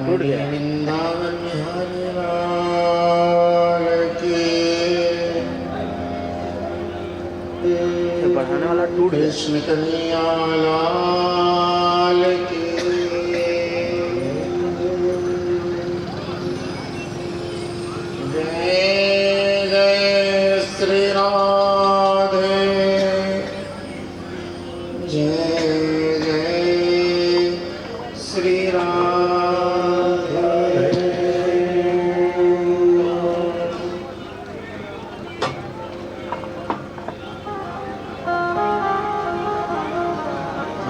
टूट गया। वृंदावन हरि लाल की, बढ़ाने वाला टूट गया। कृष्ण कन्हैया लाल की। जय जय श्री राधे, जय जय श्री राधे।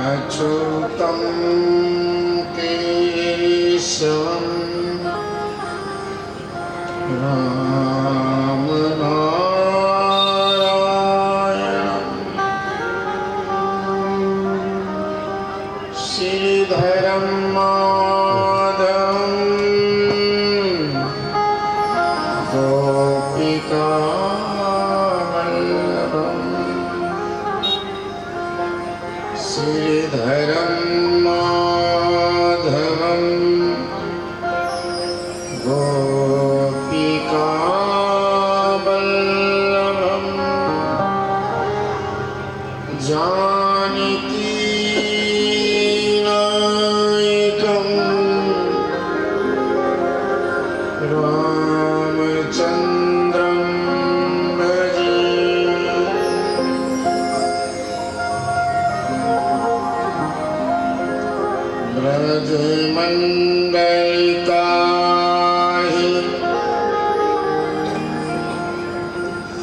अच्युतं केशवं राम नारायणं श्रीधरं माधवं गोपिका श्रीधरं माधवं गोपिका वल्लभं जानकी नायकं रामचन्द्रं भजे। ब्रजमण्डलिकाहि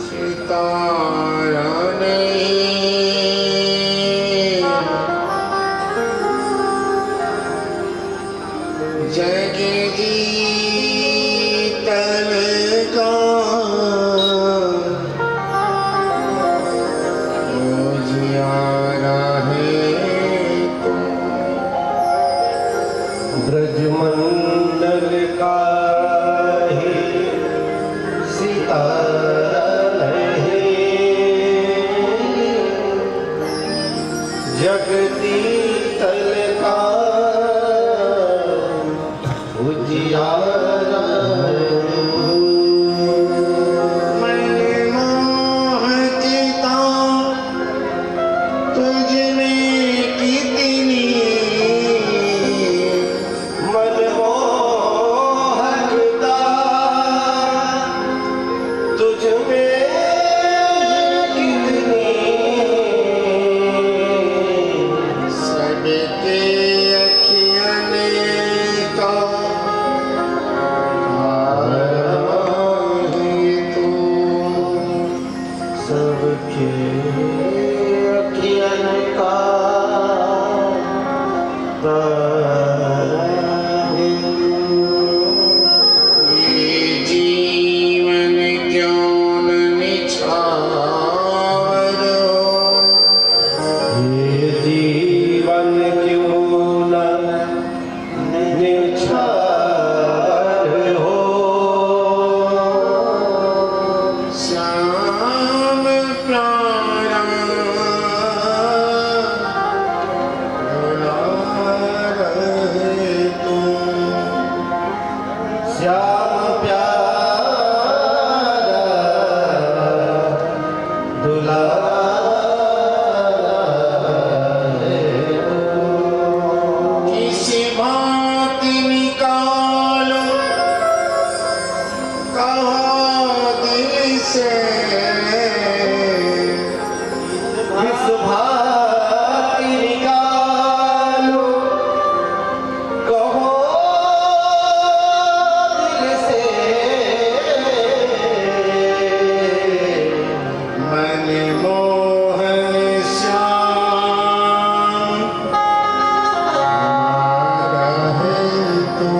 सितारनहि जगजीतन का उजियारा है तुम। ब्रजमंडल का ही सितारा नहीं, जगती तल का उजियारा मनमोहकता तुझमें कितनी, मनमोहकता तुझ में कितनी, सबके अखियन का है तू। सबके अखियन का तारा है ये जीवन क्यों न निछावर हो, ये जीवन क्यों न निछावर हो। श्याम प्यारा दुलार है तू। श्याम प्यारा दुलार है तू। किसी भांति निकालो कहो दिल से, इस भांति निकालो कहो दिल से, मनमोहन श्याम प्यारा है तू।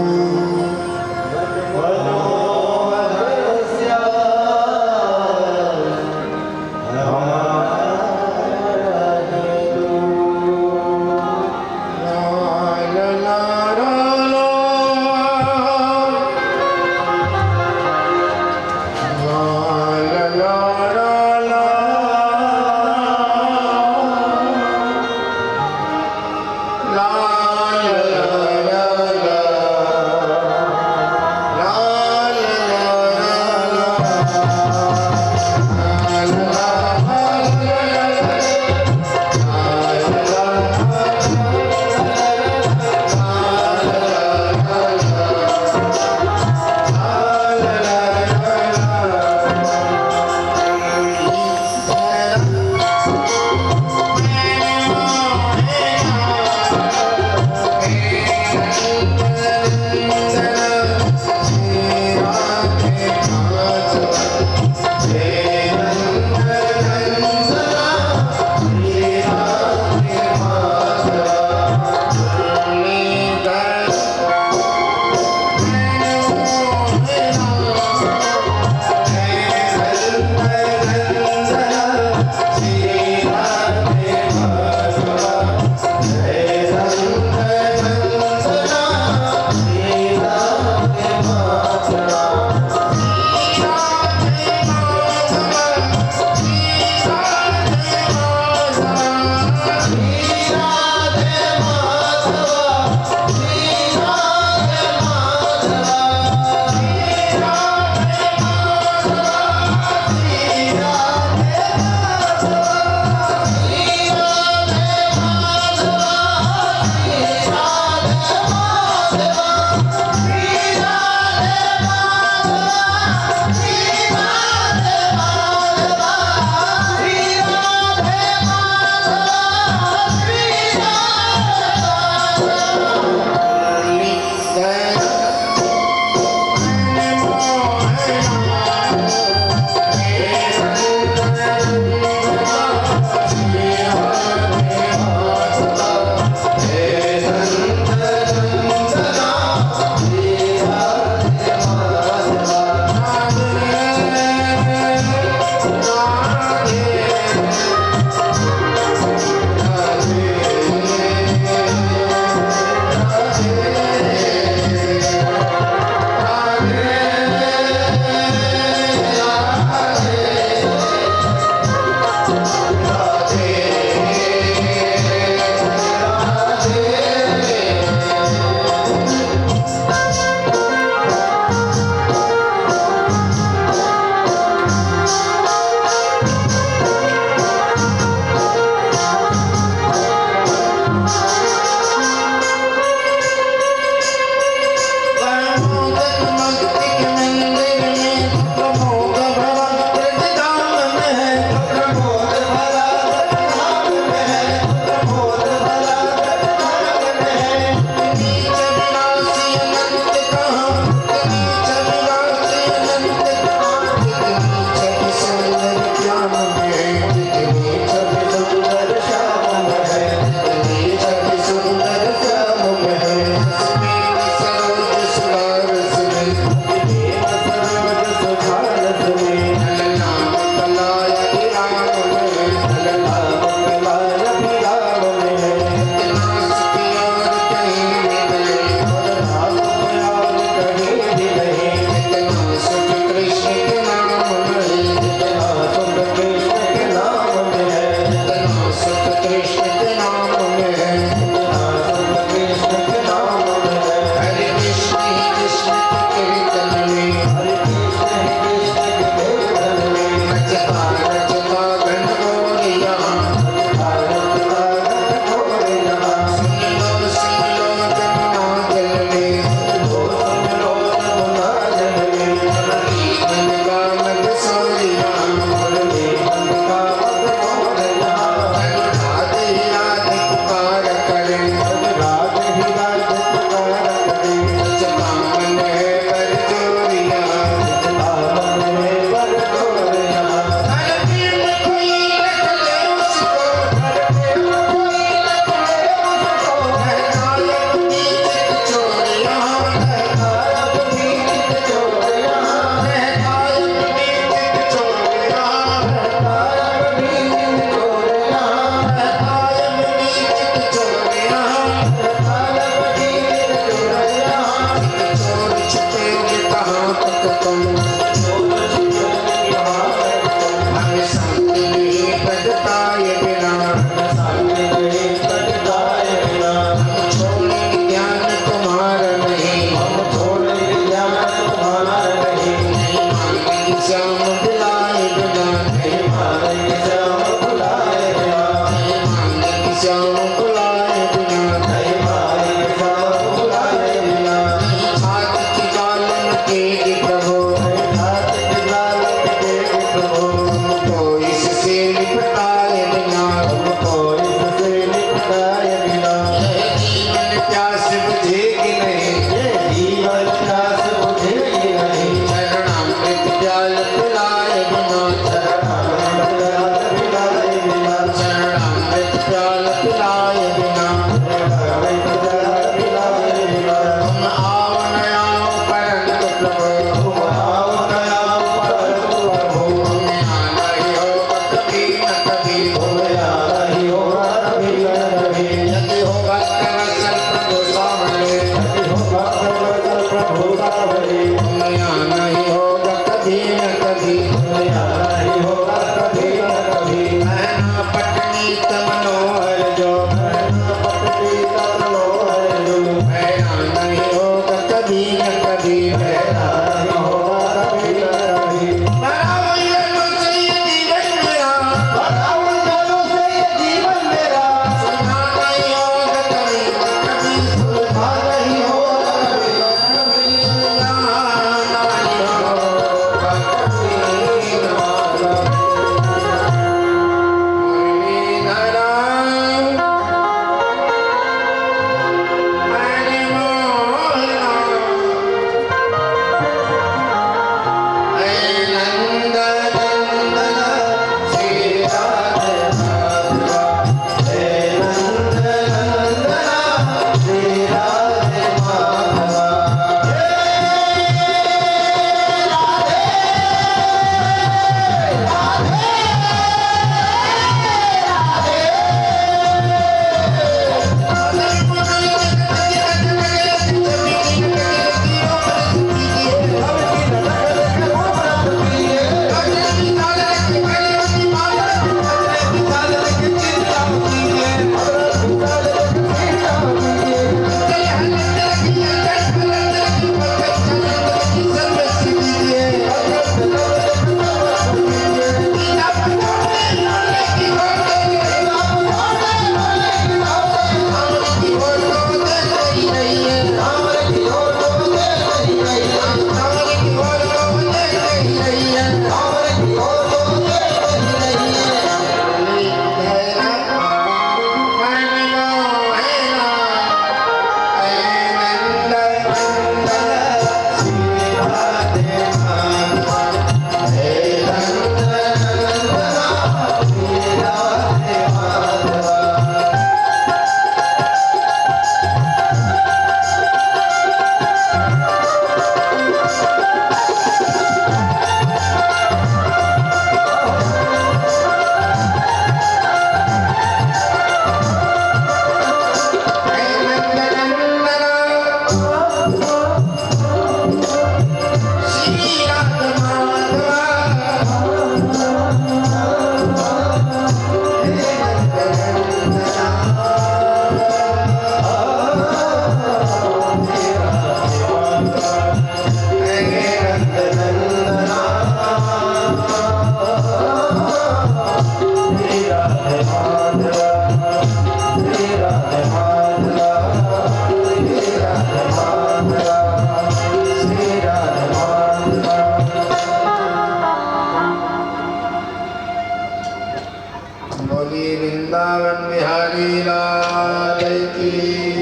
बिहारी लाल की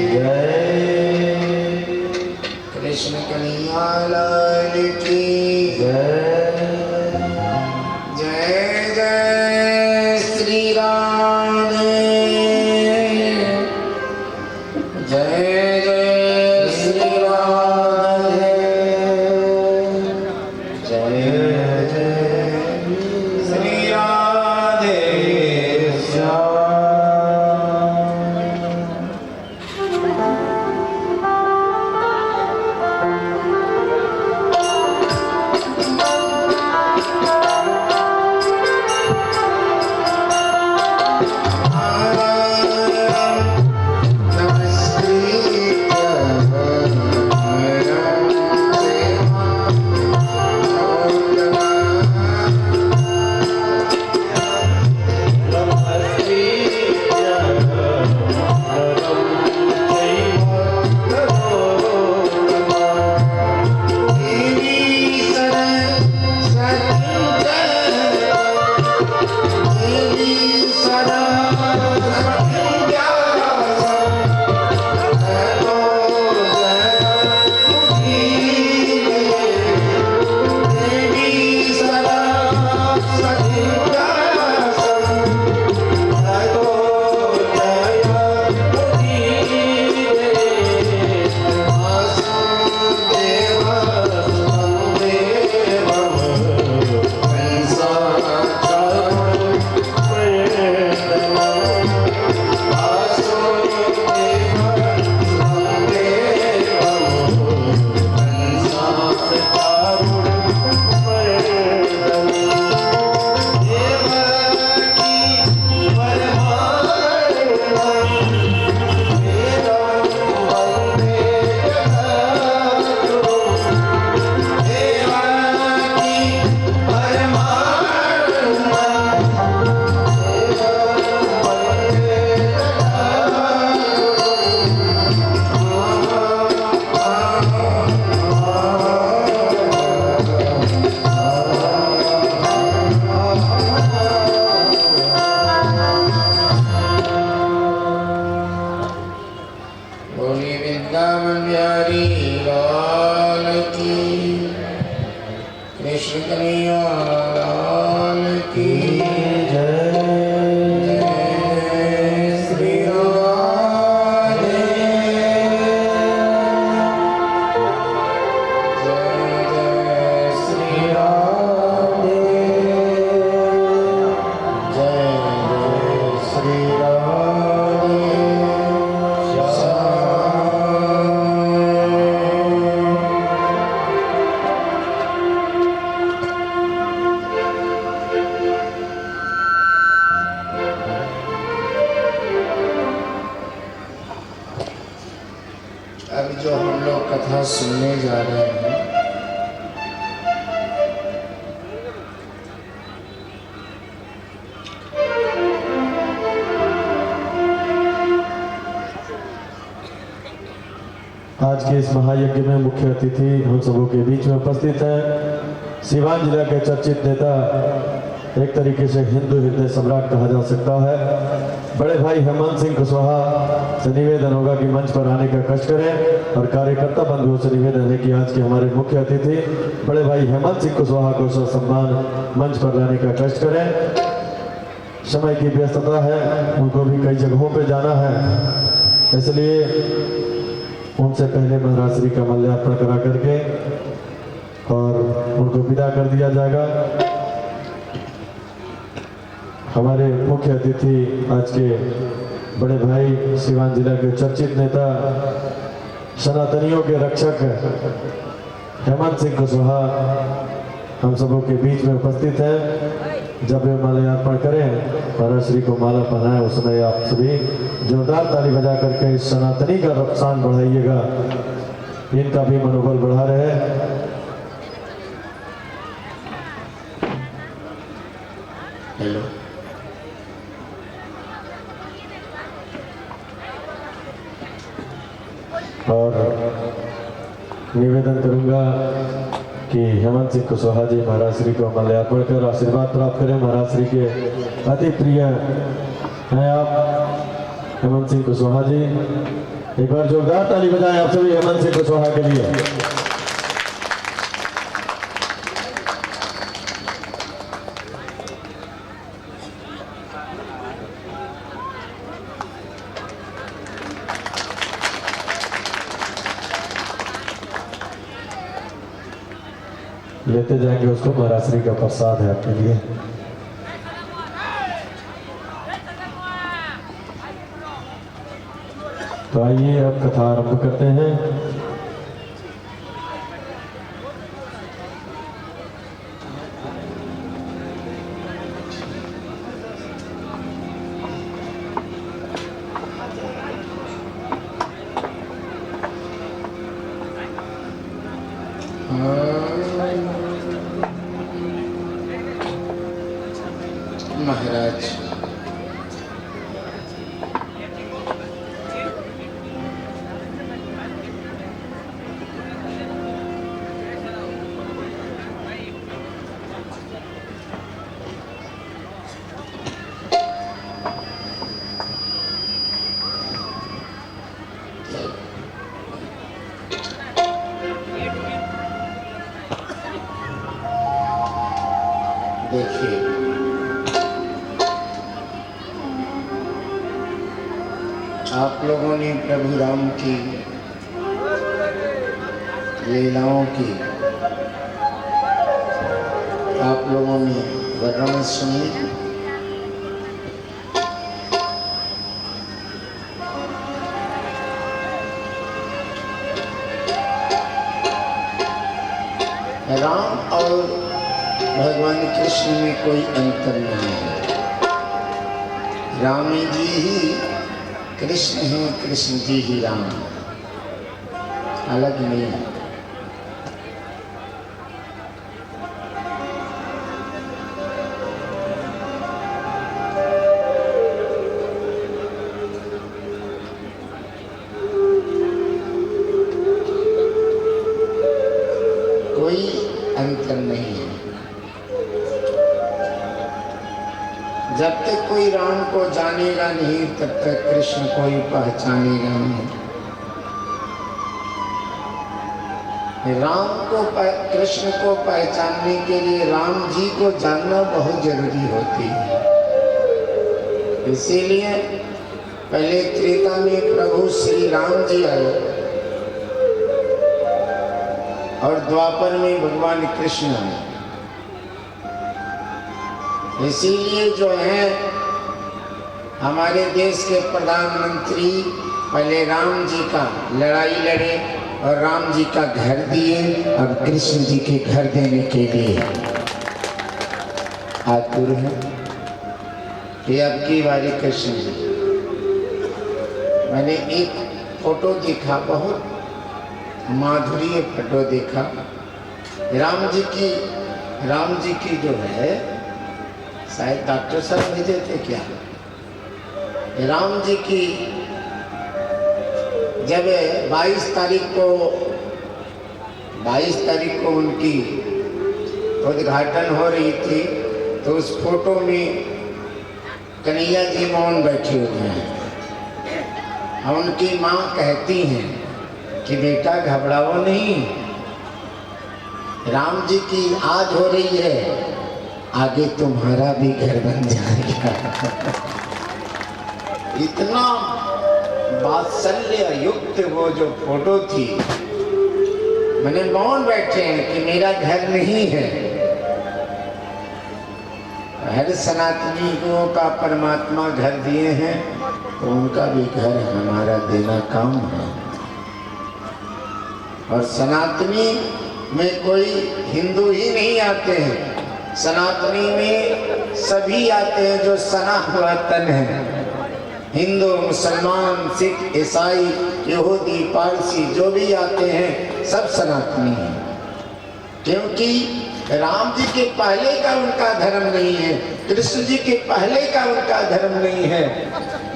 जय कृष्ण कन्हैया लाल की जय जय जय श्री राम जय जय श्री राम जय जय श्री राधे श्याम। बोलिए वृंदावन बिहारी लाल की कृष्ण कन्हैया लाल की जय जय श्री राधे जय जय श्री राधे जय जय श्री राधे अब जो हम लोग कथा सुनने जा रहे हैं आज के इस महायज्ञ में मुख्य अतिथि हम सबों के बीच में उपस्थित है सिवान जिला के चर्चित नेता, एक तरीके से हिंदू हृदय सम्राट कहा जा सकता है, बड़े भाई हेमंत सिंह कुशवाहा से निवेदन होगा कि मंच पर आने का कष्ट करें और कार्यकर्ता बंधुओं से निवेदन है कि आज के हमारे मुख्य अतिथि बड़े भाई हेमंत सिंह कुशवाहा को सम्मान मंच पर लाने का कष्ट करें। समय की व्यस्तता है, उनको भी कई जगहों पर जाना है, इसलिए उनसे पहले महाराज श्री का माल्यार्पण करा करके और उनको विदा कर दिया जाएगा। हमारे मुख्य अतिथि आज के बड़े भाई सिवान जिला के चर्चित नेता, सनातनियों के रक्षक हेमंत सिंह कुशवाहा हम सबों के बीच में उपस्थित हैं। जब वे माल्यार्पण करें, महाराज श्री को माला पहनाएं, उस समय आप सभी जोरदार ताली बजा करके इस सनातनी का रक्षान बढ़ाइएगा, इनका भी मनोबल बढ़ा रहे। हेलो और निवेदन करूंगा कि हेमंत सिंह कुशवाहा जी महाराज श्री को माल्यार्पण कर आशीर्वाद प्राप्त करें। महाराज श्री के अति प्रिय हैं आप, हेमंत सिंह कुशवाहा जी। एक बार जोरदार ताली बजाएं आप सभी हेमंत सिंह कुशवाहा के लिए। लेते जाएंगे उसको, महाराज श्री का प्रसाद है आपके लिए। तो आइए अब कथा आरंभ करते हैं। महाराज देखिए, आप लोगों ने प्रभु राम की लीलाओं की आप लोगों ने वर्णन सुनी। राम और भगवान कृष्ण में कोई अंतर नहीं है। राम जी ही कृष्ण हैं, कृष्ण जी ही राम, अलग नहीं है। कोई अंतर नहीं है। जब तक कोई राम को जानेगा नहीं तब तक कृष्ण को ही पहचानेगा नहीं। कृष्ण को पहचानने के लिए राम जी को जानना बहुत जरूरी होती है। इसीलिए पहले त्रेता में प्रभु श्री राम जी आए और द्वापर में भगवान कृष्ण आए। इसीलिए जो है हमारे देश के प्रधानमंत्री पहले राम जी का लड़ाई लड़े और राम जी का घर दिए और कृष्ण जी के घर देने के लिए आतुर है कि अब की बारी कृष्ण जी। मैंने एक फोटो देखा, बहुत माधुर्य फोटो देखा। राम जी की जो है, शायद डॉक्टर साहब भेजे थे क्या, राम जी की जब 22 तारीख को उनकी उद्घाटन हो रही थी तो उस फोटो में कन्हैया जी मौन बैठे हुए हैं और उनकी माँ कहती हैं कि बेटा घबराओ नहीं, राम जी की आज हो रही है, आगे तुम्हारा भी घर बन जाएगा। इतना वात्सल्य युक्त वो जो फोटो थी, मैंने मौन बैठे हैं कि मेरा घर नहीं है। हर सनातनी को का परमात्मा घर दिए हैं तो उनका भी घर हमारा देना काम है। और सनातनी में कोई हिंदू ही नहीं आते हैं, सनातनी में सभी आते हैं जो सना हुआ तन है। हिंदू, मुसलमान, सिख, ईसाई, यहूदी, पारसी जो भी आते हैं सब सनातनी हैं, क्योंकि राम जी के पहले का उनका धर्म नहीं है, कृष्ण जी के पहले का उनका धर्म नहीं है।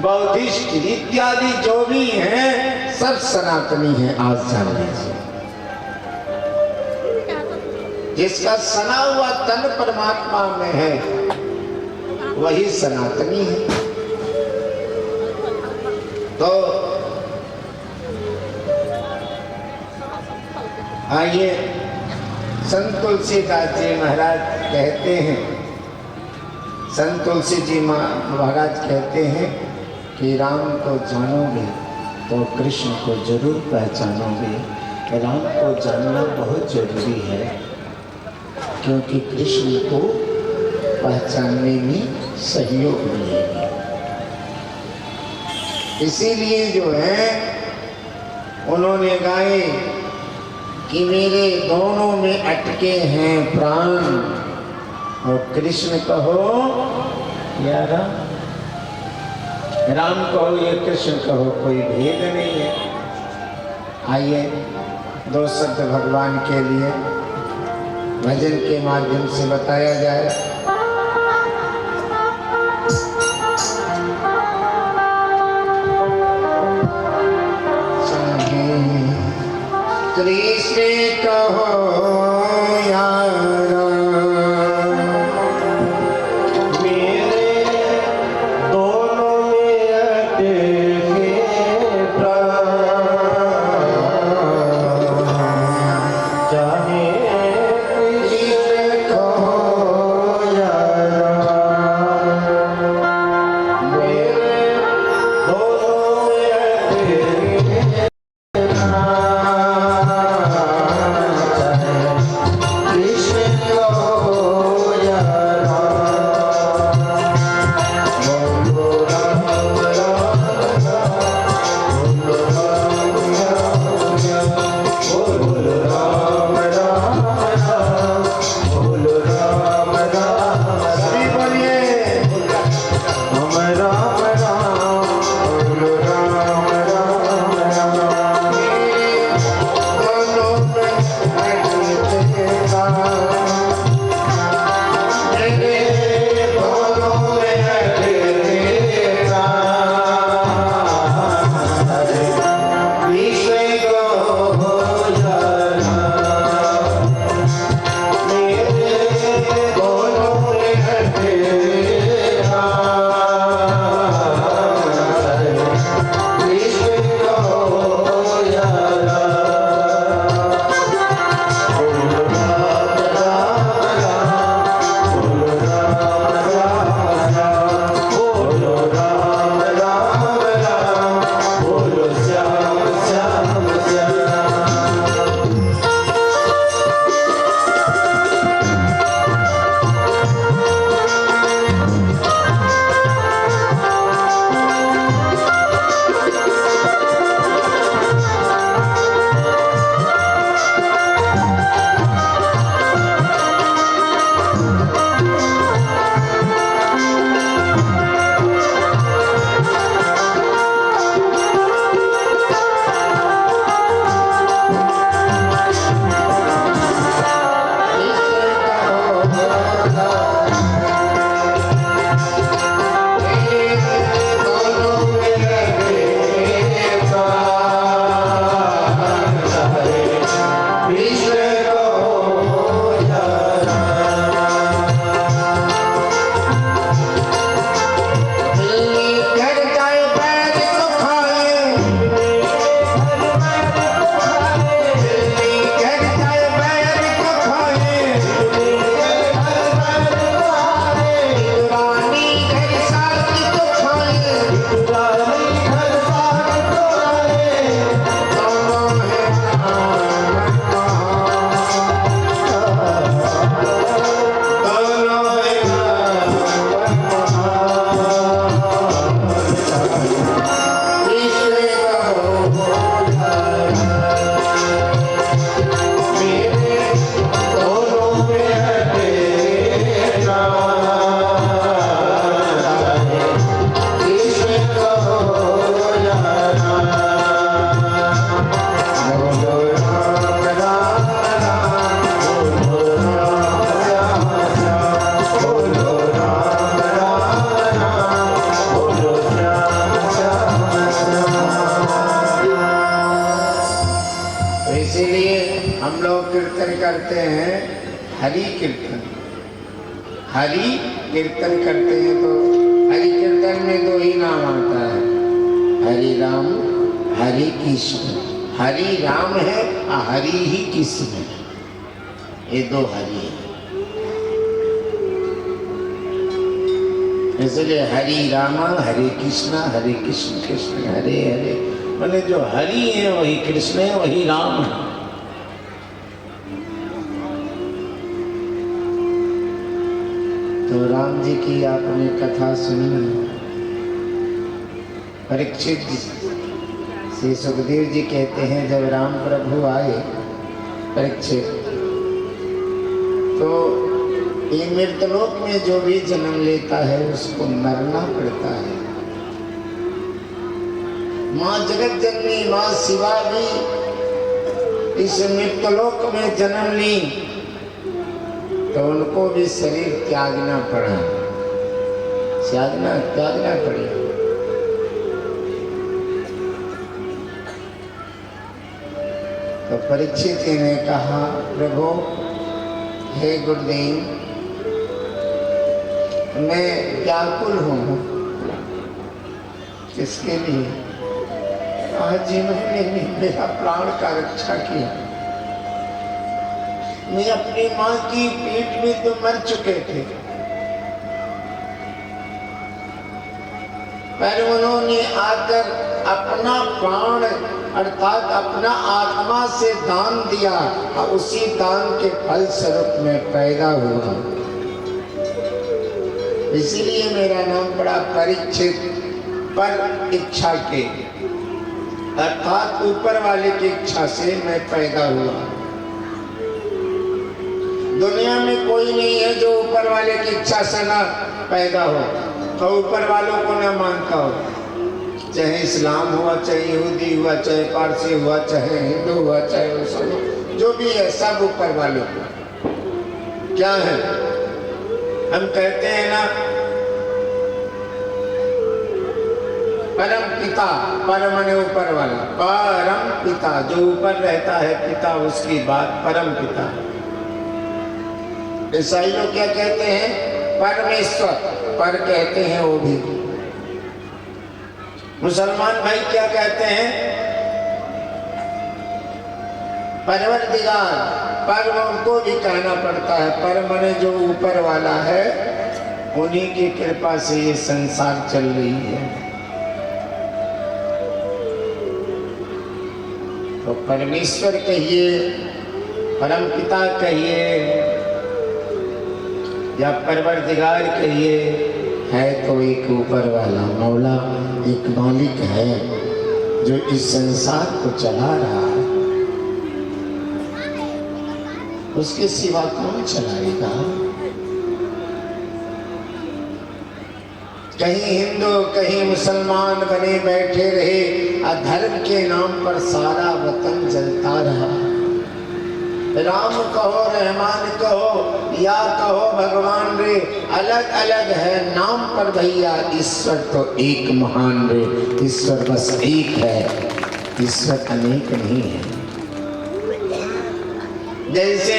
बौद्धिस्ट इत्यादि जो भी हैं सब सनातनी हैं। आज जान लीजिए, जिसका सना हुआ तन परमात्मा में है वही सनातनी है। तो आइए, संत तुलसीदास जी महाराज कहते हैं, संत तुलसी जी महाराज कहते हैं कि राम को जानोगे तो कृष्ण को जरूर पहचानोगे। राम को जानना बहुत जरूरी है, क्योंकि कृष्ण को पहचानने में सहयोग मिलेगी। इसीलिए जो है उन्होंने गाए कि मेरे दोनों में अटके हैं प्राण, और कृष्ण कहो या राम कहो या कृष्ण कहो, कोई भेद नहीं है। आइए, दो शब्द भगवान के लिए भजन के माध्यम से बताया जाए। कृष्ण कहो यार, मेरे दोनों में अटके प्राण, चाहे कृष्ण कहो या राम, मेरे दोनों में अटके करते हैं हरि कीर्तन। हरि कीर्तन करते हैं तो हरि कीर्तन में दो ही नाम आता है, हरि राम हरि कृष्ण। हरि राम है और हरि ही कृष्ण है, ये दो हरि है। इसलिए हरि रामा हरे कृष्ण कृष्ण हरे हरे। मैंने जो हरि है वही कृष्ण है, वही राम है। तो राम जी की आपने कथा सुनी। परीक्षित श्री सुखदेव जी कहते हैं जब राम प्रभु आए परीक्षित, तो ये मृतलोक में जो भी जन्म लेता है उसको मरना पड़ता है। माँ जगत जननी माँ शिवा भी इस मृतलोक में जन्म ली तो उनको भी शरीर त्यागना पड़ा, त्यागना पड़ी। तो परीक्षित ने कहा प्रभु हे गुरुदेव, मैं व्याकुल हूँ। किसके लिए? आज जिन्होंने मेरा प्राण का रक्षा किया। मैं अपनी माँ की पेट में तो मर चुके थे, पर उन्होंने आकर अपना प्राण अर्थात अपना आत्मा से दान दिया और उसी दान के फल स्वरूप में पैदा हुआ। इसीलिए मेरा नाम पड़ा परीक्षित, पर इच्छा के अर्थात ऊपर वाले की इच्छा से मैं पैदा हुआ। दुनिया में कोई नहीं है जो ऊपर वाले की इच्छा से ना पैदा हो, तो ऊपर वालों को ना मानता हो। चाहे इस्लाम हुआ, चाहे यहूदी हुआ, चाहे पारसी हुआ, चाहे हिंदू हुआ, चाहे मुसलमान, जो भी है सब ऊपर वालों को क्या है। हम कहते हैं ना परम पिता, परम ने ऊपर वाला, परम पिता जो ऊपर रहता है, पिता उसकी बात परम पिता। ईसाई लोग क्या कहते हैं? परमेश्वर, पर कहते हैं वो भी। मुसलमान भाई क्या कहते हैं? परवरदिगार, पर उनको भी कहना पड़ता है। पर मने जो ऊपर वाला है, उन्हीं की कृपा से ये संसार चल रही है। तो परमेश्वर कहिए, परम पिता कहिए या परवरदिगार कहिए, है तो एक ऊपर वाला मौला, एक मालिक है जो इस संसार को चला रहा है। उसके सिवा कौन चलाएगा? कहीं हिंदू कहीं मुसलमान बने बैठे रहे, अधर्म के नाम पर सारा वतन जलता रहा। राम कहो, रहमान कहो या कहो भगवान रे, अलग अलग है नाम पर भैया, ईश्वर तो एक महान रे। ईश्वर बस एक है, ईश्वर अनेक नहीं है। जैसे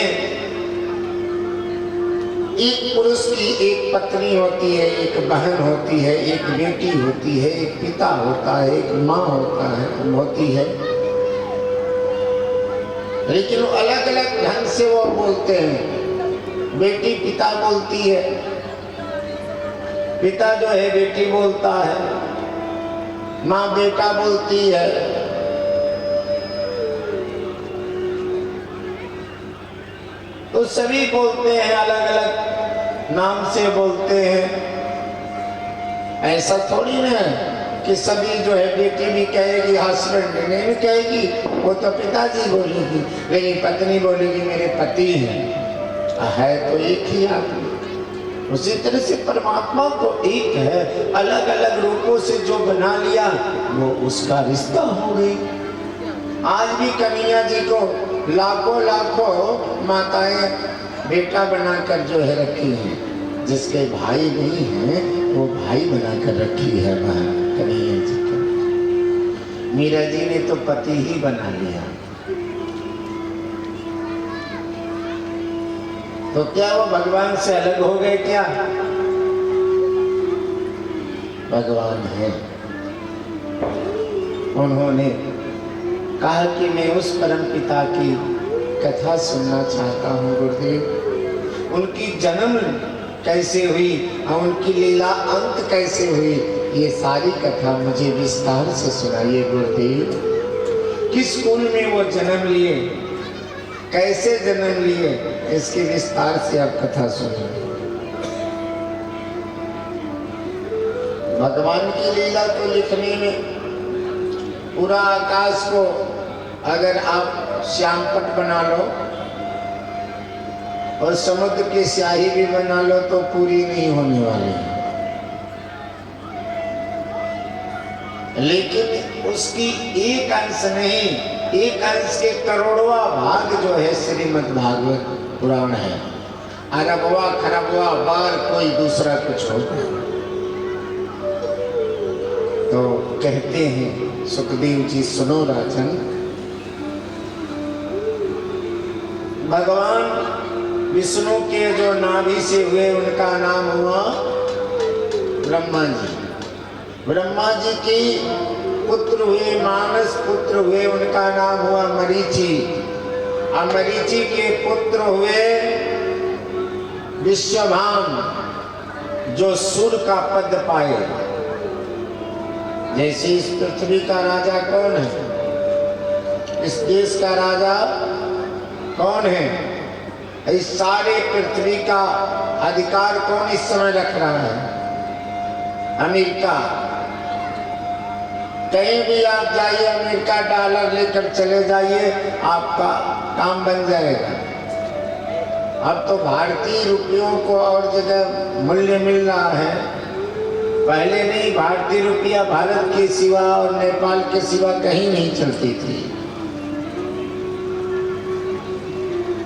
एक पुरुष की एक पत्नी होती है, एक बहन होती है, एक बेटी होती है, एक पिता होता है, एक माँ होती है, लेकिन वो अलग अलग ढंग से वो बोलते हैं। बेटी पिता बोलती है, पिता जो है बेटी बोलता है, माँ बेटा बोलती है। तो सभी बोलते हैं, अलग अलग नाम से बोलते हैं। ऐसा थोड़ी ना है कि सभी जो है, बेटी भी कहेगी हस्बैंड नहीं कहेगी, वो तो पिताजी बोलेगी, लेकिन पत्नी बोलेगी मेरे पति है तो एक ही आदमी। उसी तरह से परमात्मा को एक है, अलग अलग रूपों से जो बना लिया वो उसका रिश्ता हो गई। आज भी कन्हैया जी को लाखों लाखों माताएं बेटा बनाकर जो है रखी हैं, जिसके भाई नहीं है वो भाई बनाकर रखी है बहन कन्हैया जी को। मीरा जी ने तो पति ही बना लिया। तो क्या वो भगवान से अलग हो गए क्या? भगवान है। उन्होंने कहा कि मैं उस परम पिता की कथा सुनना चाहता हूँ गुरुदेव। उनकी जन्म कैसे हुई और उनकी लीला अंत कैसे हुई, ये सारी कथा मुझे विस्तार से सुनाइए गुरुदेव। किस कुल में वो जन्म लिए, कैसे जन्म लिए, इसकी विस्तार से आप कथा सुनिए। भगवान की लीला को लिखने में पूरा आकाश को अगर आप श्यामपट बना लो और समुद्र की स्याही भी बना लो तो पूरी नहीं होने वाली। लेकिन उसकी एक अंश नहीं, एक अंश के करोड़वा भाग जो है श्रीमद् भागवत पुराण है। अरबवा खरबवा बार कोई दूसरा कुछ होगा। तो कहते हैं सुखदेव जी, सुनो राजन, भगवान विष्णु के जो नाभि से हुए उनका नाम हुआ ब्रह्मा जी। ब्रह्मा जी के पुत्र हुए, मानस पुत्र हुए, उनका नाम हुआ मरीचि। और मरीचि के पुत्र हुए विश्वभान, जो सूर्य का पद पाए। जैसे इस पृथ्वी का राजा कौन है, इस देश का राजा कौन है, इस सारे पृथ्वी का अधिकार कौन इस समय रख रहा है, अमेरिका। कहीं भी आप जाइए, अमेरिका डॉलर लेकर चले जाइए, आपका काम बन जाएगा। अब तो भारतीय रुपयों को और जगह मूल्य मिल रहा है, पहले नहीं। भारतीय रुपया भारत के सिवा और नेपाल के सिवा कहीं नहीं चलती थी।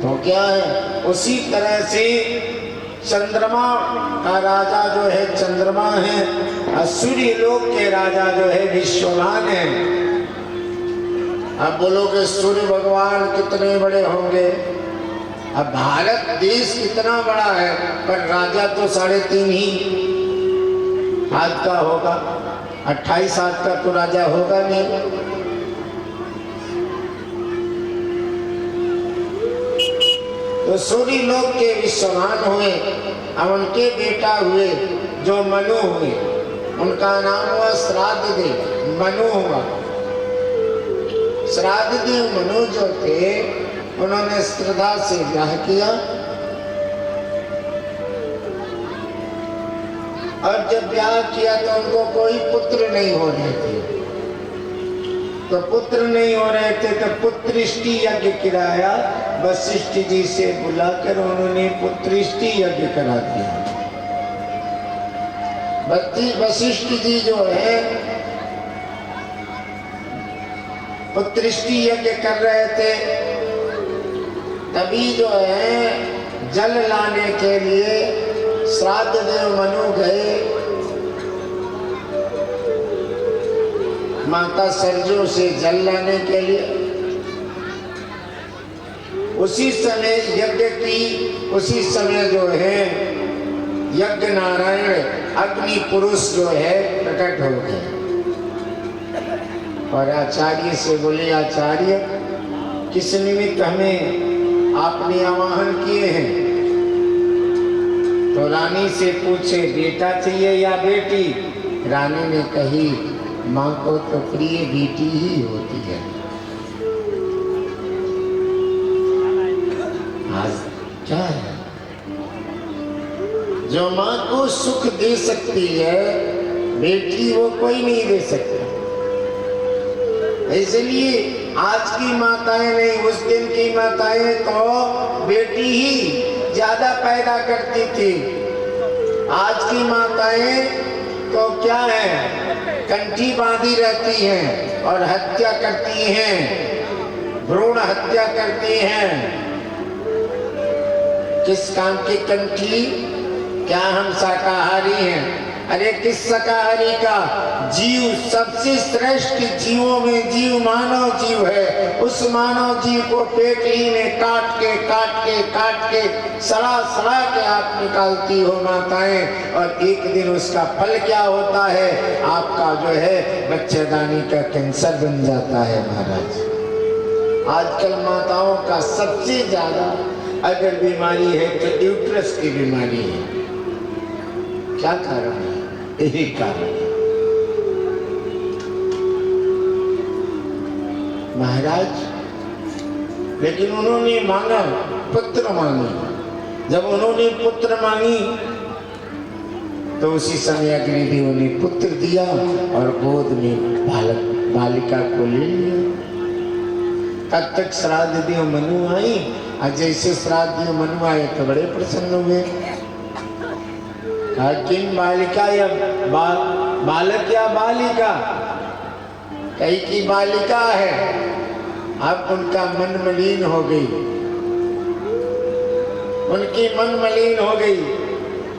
तो क्या है, उसी तरह से चंद्रमा का राजा जो है चंद्रमा है, और सूर्य लोक के राजा जो है विश्वभान है। अब बोलोगे सूर्य भगवान कितने बड़े होंगे। अब भारत देश कितना बड़ा है, पर राजा तो 3.5 ही हाथ का होगा, 28 हाथ का तो राजा होगा नहीं। तो सूर्य लोक के विश्वभान हुए, और उनके बेटा हुए जो मनु हुए, उनका नाम हुआ श्राद्ध देव। मनु हुआ श्राद्ध देव। मनु जो थे उन्होंने श्रद्धा से ब्याह किया, और जब ब्याह किया तो उनको कोई पुत्र नहीं हो रहे थे। तो पुत्र नहीं हो रहे थे तो पुत्रिष्टि यज्ञ कराया। वशिष्ठ जी से बुलाकर उन्होंने पुत्रिष्टि यज्ञ करा दिया। वशिष्ठ जी जो है पुत्रिष्टि यज्ञ कर रहे थे, तभी जो है जल लाने के लिए श्राद्ध देव मनु गए माता सरजू से जल लाने के लिए। उसी समय यज्ञ की, उसी समय जो है यज्ञ नारायण अग्नि पुरुष जो है प्रकट हो गए, और आचार्य से बोले, आचार्य किस निमित्त हमें आपने आवाहन किए हैं। तो रानी से पूछे, बेटा चाहिए या बेटी। रानी ने कही, माँ को तो प्रिय बेटी ही होती है। आज क्या है, जो माँ को सुख दे सकती है बेटी वो कोई नहीं दे सकता। इसलिए आज की माताएं नहीं, उस दिन की माताएं तो बेटी ही ज्यादा पैदा करती थी। आज की माताएं तो क्या है, कंठी बांधी रहती हैं और हत्या करती हैं, भ्रूण हत्या करती हैं। किस काम की कंठी? क्या हम शाकाहारी हैं? अरे किस शाकाहारी का? जीव सबसे श्रेष्ठ जीवों में जीव मानव जीव है, उस मानव जीव को पेटली में काट के सड़ा सड़ा के आप निकालती हो माताएं, और एक दिन उसका फल क्या होता है, आपका जो है बच्चेदानी का कैंसर बन जाता है महाराज। आजकल माताओं का सबसे ज्यादा अगर बीमारी है तो यूट्रस की बीमारी है। क्या कारण है? यही कारण है महाराज। लेकिन उन्होंने मांगा, पुत्र मांगी। जब उन्होंने पुत्र मांगी तो उसी समय अग्निदेव ने पुत्र दिया और गोद में बालिका को ले लिया। तब तक श्राद्ध देव मनु आई, और जैसे श्राद्ध देव मनु आए तो बड़े प्रसन्न हुए। कहा किन बालिका या बालक या बालिका? कई की बालिका है। अब उनका मन मलिन हो गई, उनकी मन मलिन हो गई।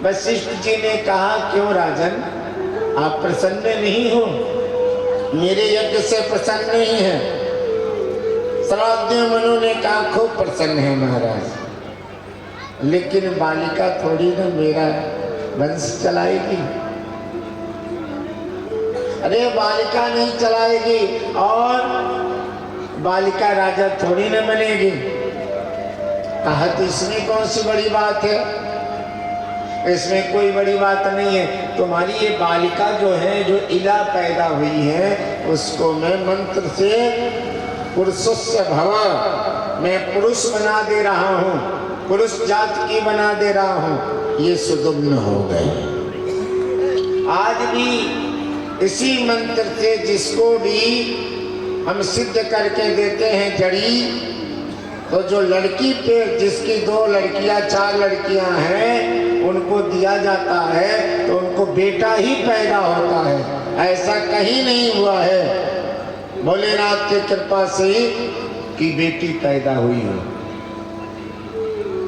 वशिष्ठ जी ने कहा क्यों राजन, आप प्रसन्न नहीं हो? मेरे यज्ञ से प्रसन्न नहीं है? श्राद्ध मनु ने कहा खूब प्रसन्न है महाराज, लेकिन बालिका थोड़ी ना मेरा वंश चलाएगी। अरे बालिका नहीं चलाएगी, और बालिका राजा थोड़ी ना बनेगी। कहा तो इसमें कौन सी बड़ी बात है? इसमें कोई बड़ी बात नहीं है। तुम्हारी ये बालिका जो है, जो इला पैदा हुई है, उसको मैं मंत्र से पुरुषस्य भव, मैं पुरुष बना दे रहा हूँ, पुरुष जात की बना दे रहा हूँ। ये सुदुम्न हो गए। आज भी इसी मंत्र से जिसको भी हम सिद्ध करके देते हैं जड़ी, तो जो लड़की पे जिसकी 2 लड़कियां 4 लड़कियां हैं उनको दिया जाता है तो उनको बेटा ही पैदा होता है। ऐसा कहीं नहीं हुआ है भोलेनाथ की कृपा से कि बेटी पैदा हुई हो।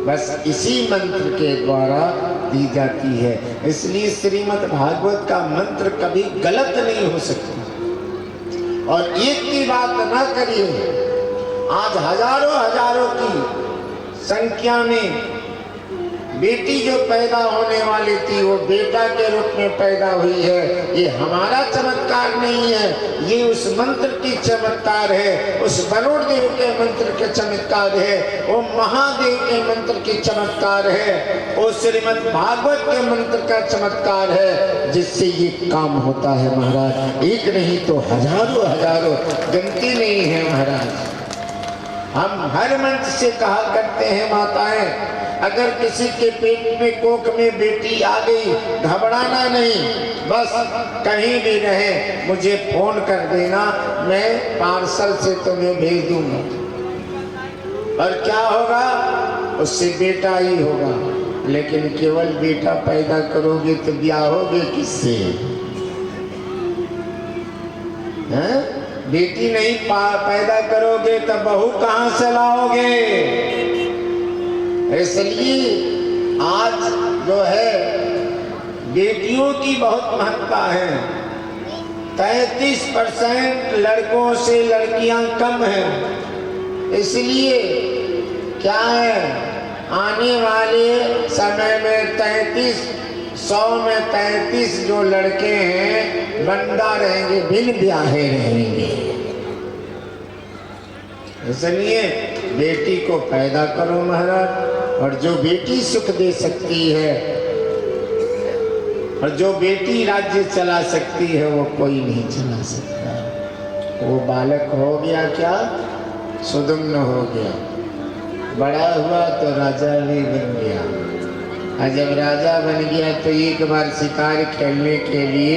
बस इसी मंत्र के द्वारा दी जाती है। इसलिए श्रीमद् भागवत का मंत्र कभी गलत नहीं हो सकता। और एक की बात ना करिए, आज हजारों की संख्या में बेटी जो पैदा होने वाली थी वो बेटा के रूप में पैदा हुई है। ये हमारा चमत्कार नहीं है, ये उस मंत्र की चमत्कार है, उस वरुण देव के मंत्र के चमत्कार है, वो महादेव के मंत्र की चमत्कार है, वो श्रीमद् भागवत के मंत्र का चमत्कार है, जिससे ये काम होता है महाराज। एक नहीं तो हजारों गिनती नहीं है महाराज। हम हर मंत्र से कहा करते हैं माताएं, अगर किसी के पेट में कोख में बेटी आ गई, घबराना नहीं, बस कहीं भी रहे मुझे फोन कर देना, मैं पार्सल से तुम्हें भेज दूंगा। और क्या होगा? उससे बेटा ही होगा। लेकिन केवल बेटा पैदा करोगे तो ब्याहोगे किससे? हैं? बेटी नहीं पैदा करोगे तो बहू कहां से लाओगे? इसलिए आज जो है बेटियों की बहुत महत्ता है। 33% लड़कों से लड़कियां कम हैं। इसलिए क्या है, आने वाले समय में 100 में 33 जो लड़के हैं बंदा रहेंगे, बिन ब्याहे रहेंगे। इसलिए बेटी को पैदा करो महाराज। और जो बेटी सुख दे सकती है और जो बेटी राज्य चला सकती है वो कोई नहीं चला सकता। वो बालक हो गया क्या? सुदुम्न हो गया। बड़ा हुआ तो राजा भी बन गया। और जब राजा बन गया तो एक बार शिकार खेलने के लिए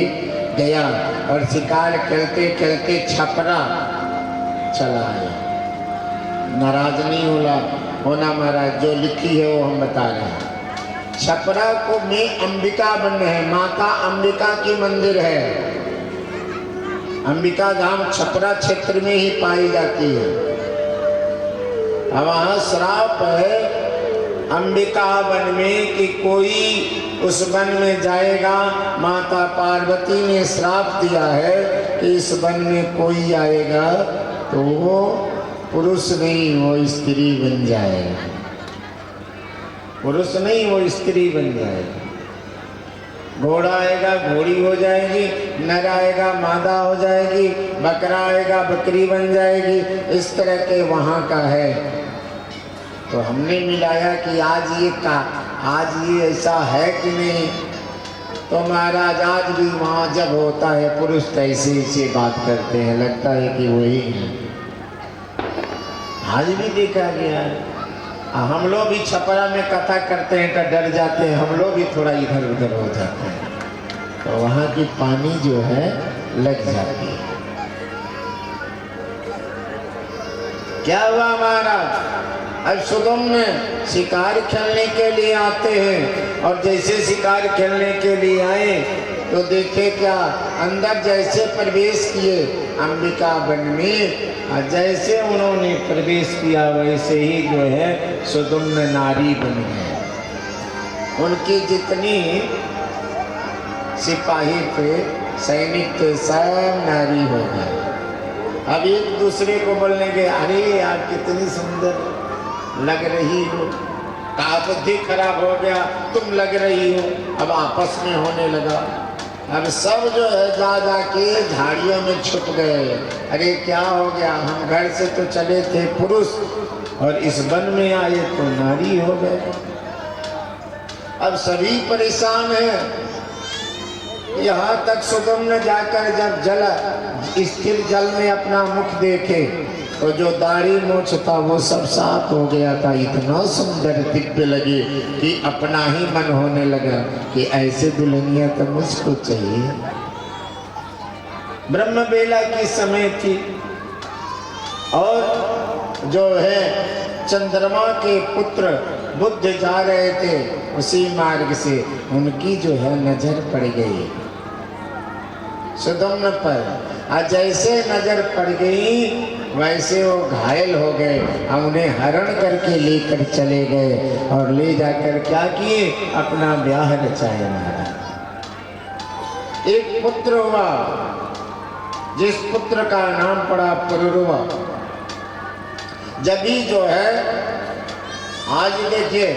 गया और शिकार खेलते खेलते छपरा चला आया। नाराज नहीं होना महाराज, जो लिखी है वो हम बता रहे हैं। छपरा को में अंबिका बन है, माता अंबिका की मंदिर है। अंबिका धाम छपरा क्षेत्र में ही पाई जाती है। अब वहां श्राप है अंबिका वन में कि कोई उस वन में जाएगा। माता पार्वती ने श्राप दिया है कि इस वन में कोई आएगा तो वो पुरुष नहीं वो स्त्री बन जाएगा, पुरुष नहीं वो स्त्री बन जाएगा। घोड़ा आएगा घोड़ी हो जाएगी, नर आएगा मादा हो जाएगी, बकरा आएगा बकरी बन जाएगी, इस तरह के वहाँ का है। तो हमने मिलाया कि आज ये ऐसा है कि नहीं। तो महाराज आज भी वहाँ जब होता है पुरुष तो ऐसे बात करते हैं, लगता है कि वही है। आज भी देखा गया है। हम लोग भी छपरा में कथा करते हैं तो डर जाते हैं, हम लोग भी थोड़ा इधर उधर हो जाते हैं, तो वहाँ की पानी जो है लग जाती है। क्या हुआ महाराज, अब सुगम्य शिकार खेलने के लिए आते हैं, और जैसे शिकार खेलने के लिए आए तो देखे क्या, अंदर जैसे प्रवेश किए अंबिका वन में, जैसे उन्होंने प्रवेश किया वैसे ही जो है सुगम्य नारी बन गए। उनकी जितनी सिपाही थे सैनिक थे सब नारी हो गए। अब एक दूसरे को बोलने के, अरे यार कितनी सुंदर लग रही हो, कहा बुद्धि खराब हो गया, तुम लग रही हो। अब आपस में होने लगा। अब सब जो है जा के झाड़ियों में छुप गए। अरे क्या हो गया, हम घर से तो चले थे पुरुष और इस वन में आए तो नारी हो गए। अब सभी परेशान हैं। यहाँ तक सुगम्य जाकर जब स्थिर जल में अपना मुख देखे तो जो दाढ़ी मूछ था वो सब साफ हो गया था। इतना सुंदर दिव्य लगे कि अपना ही मन होने लगा कि ऐसे दुल्हनिया तो मुझको चाहिए। ब्रह्म बेला की समय थी और जो है चंद्रमा के पुत्र बुद्ध जा रहे थे उसी मार्ग से, उनकी जो है नजर पड़ गई सुगम्य पर। और जैसे नजर पड़ गई वैसे वो घायल हो गए। हम उन्हें हरण करके लेकर चले गए और ले जाकर क्या किए, अपना ब्याह रचाया। महाराज एक पुत्र हुआ जिस पुत्र का नाम पड़ा पुरुरवा। जब भी जो है आज देखिए,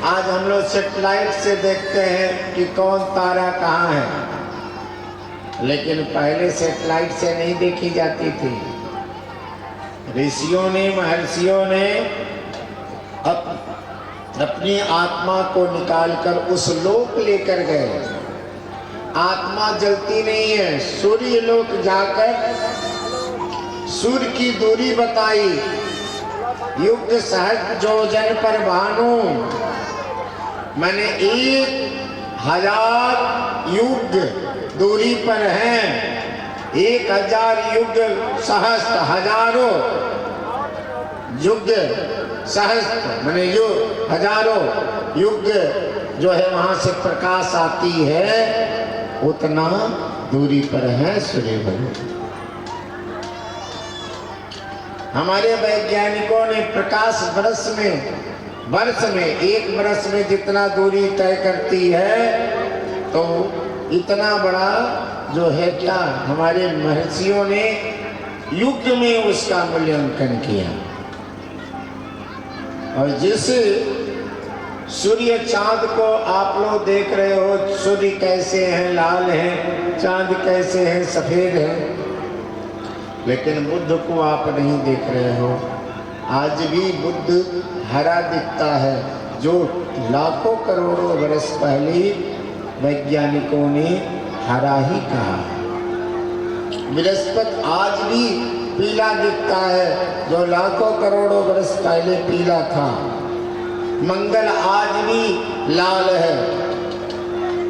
आज हम लोग सेटेलाइट से देखते हैं कि कौन तारा कहाँ है, लेकिन पहले सेटेलाइट से नहीं देखी जाती थी। ऋषियों ने महर्षियों ने अपनी आत्मा को निकालकर उस लोक लेकर गए। आत्मा जलती नहीं है, सूर्य लोक जाकर सूर्य की दूरी बताई। युग सहस्त्र योजन पर भानु, मैंने 1000 युग दूरी पर हैं। 1000 युग सहस्त्र, हजारों युग सहस्त्र मैंने युग, हजारों युग जो है वहां से प्रकाश आती है, उतना दूरी पर है सूर्य भगवान। हमारे वैज्ञानिकों ने प्रकाश वर्ष में एक वर्ष में जितना दूरी तय करती है, तो इतना बड़ा जो है क्या हमारे महर्षियों ने युग में उसका मूल्यांकन किया। और जिस सूर्य चांद को आप लोग देख रहे हो, सूर्य कैसे हैं, लाल हैं, चांद कैसे हैं, सफेद हैं, लेकिन बुद्ध को आप नहीं देख रहे हो। आज भी बुद्ध हरा दिखता है, जो लाखों करोड़ों वर्ष पहले वैज्ञानिकों ने हरा ही कहा। बृहस्पति आज भी पीला दिखता है, जो लाखों करोड़ों वर्ष पहले पीला था। मंगल आज भी लाल है,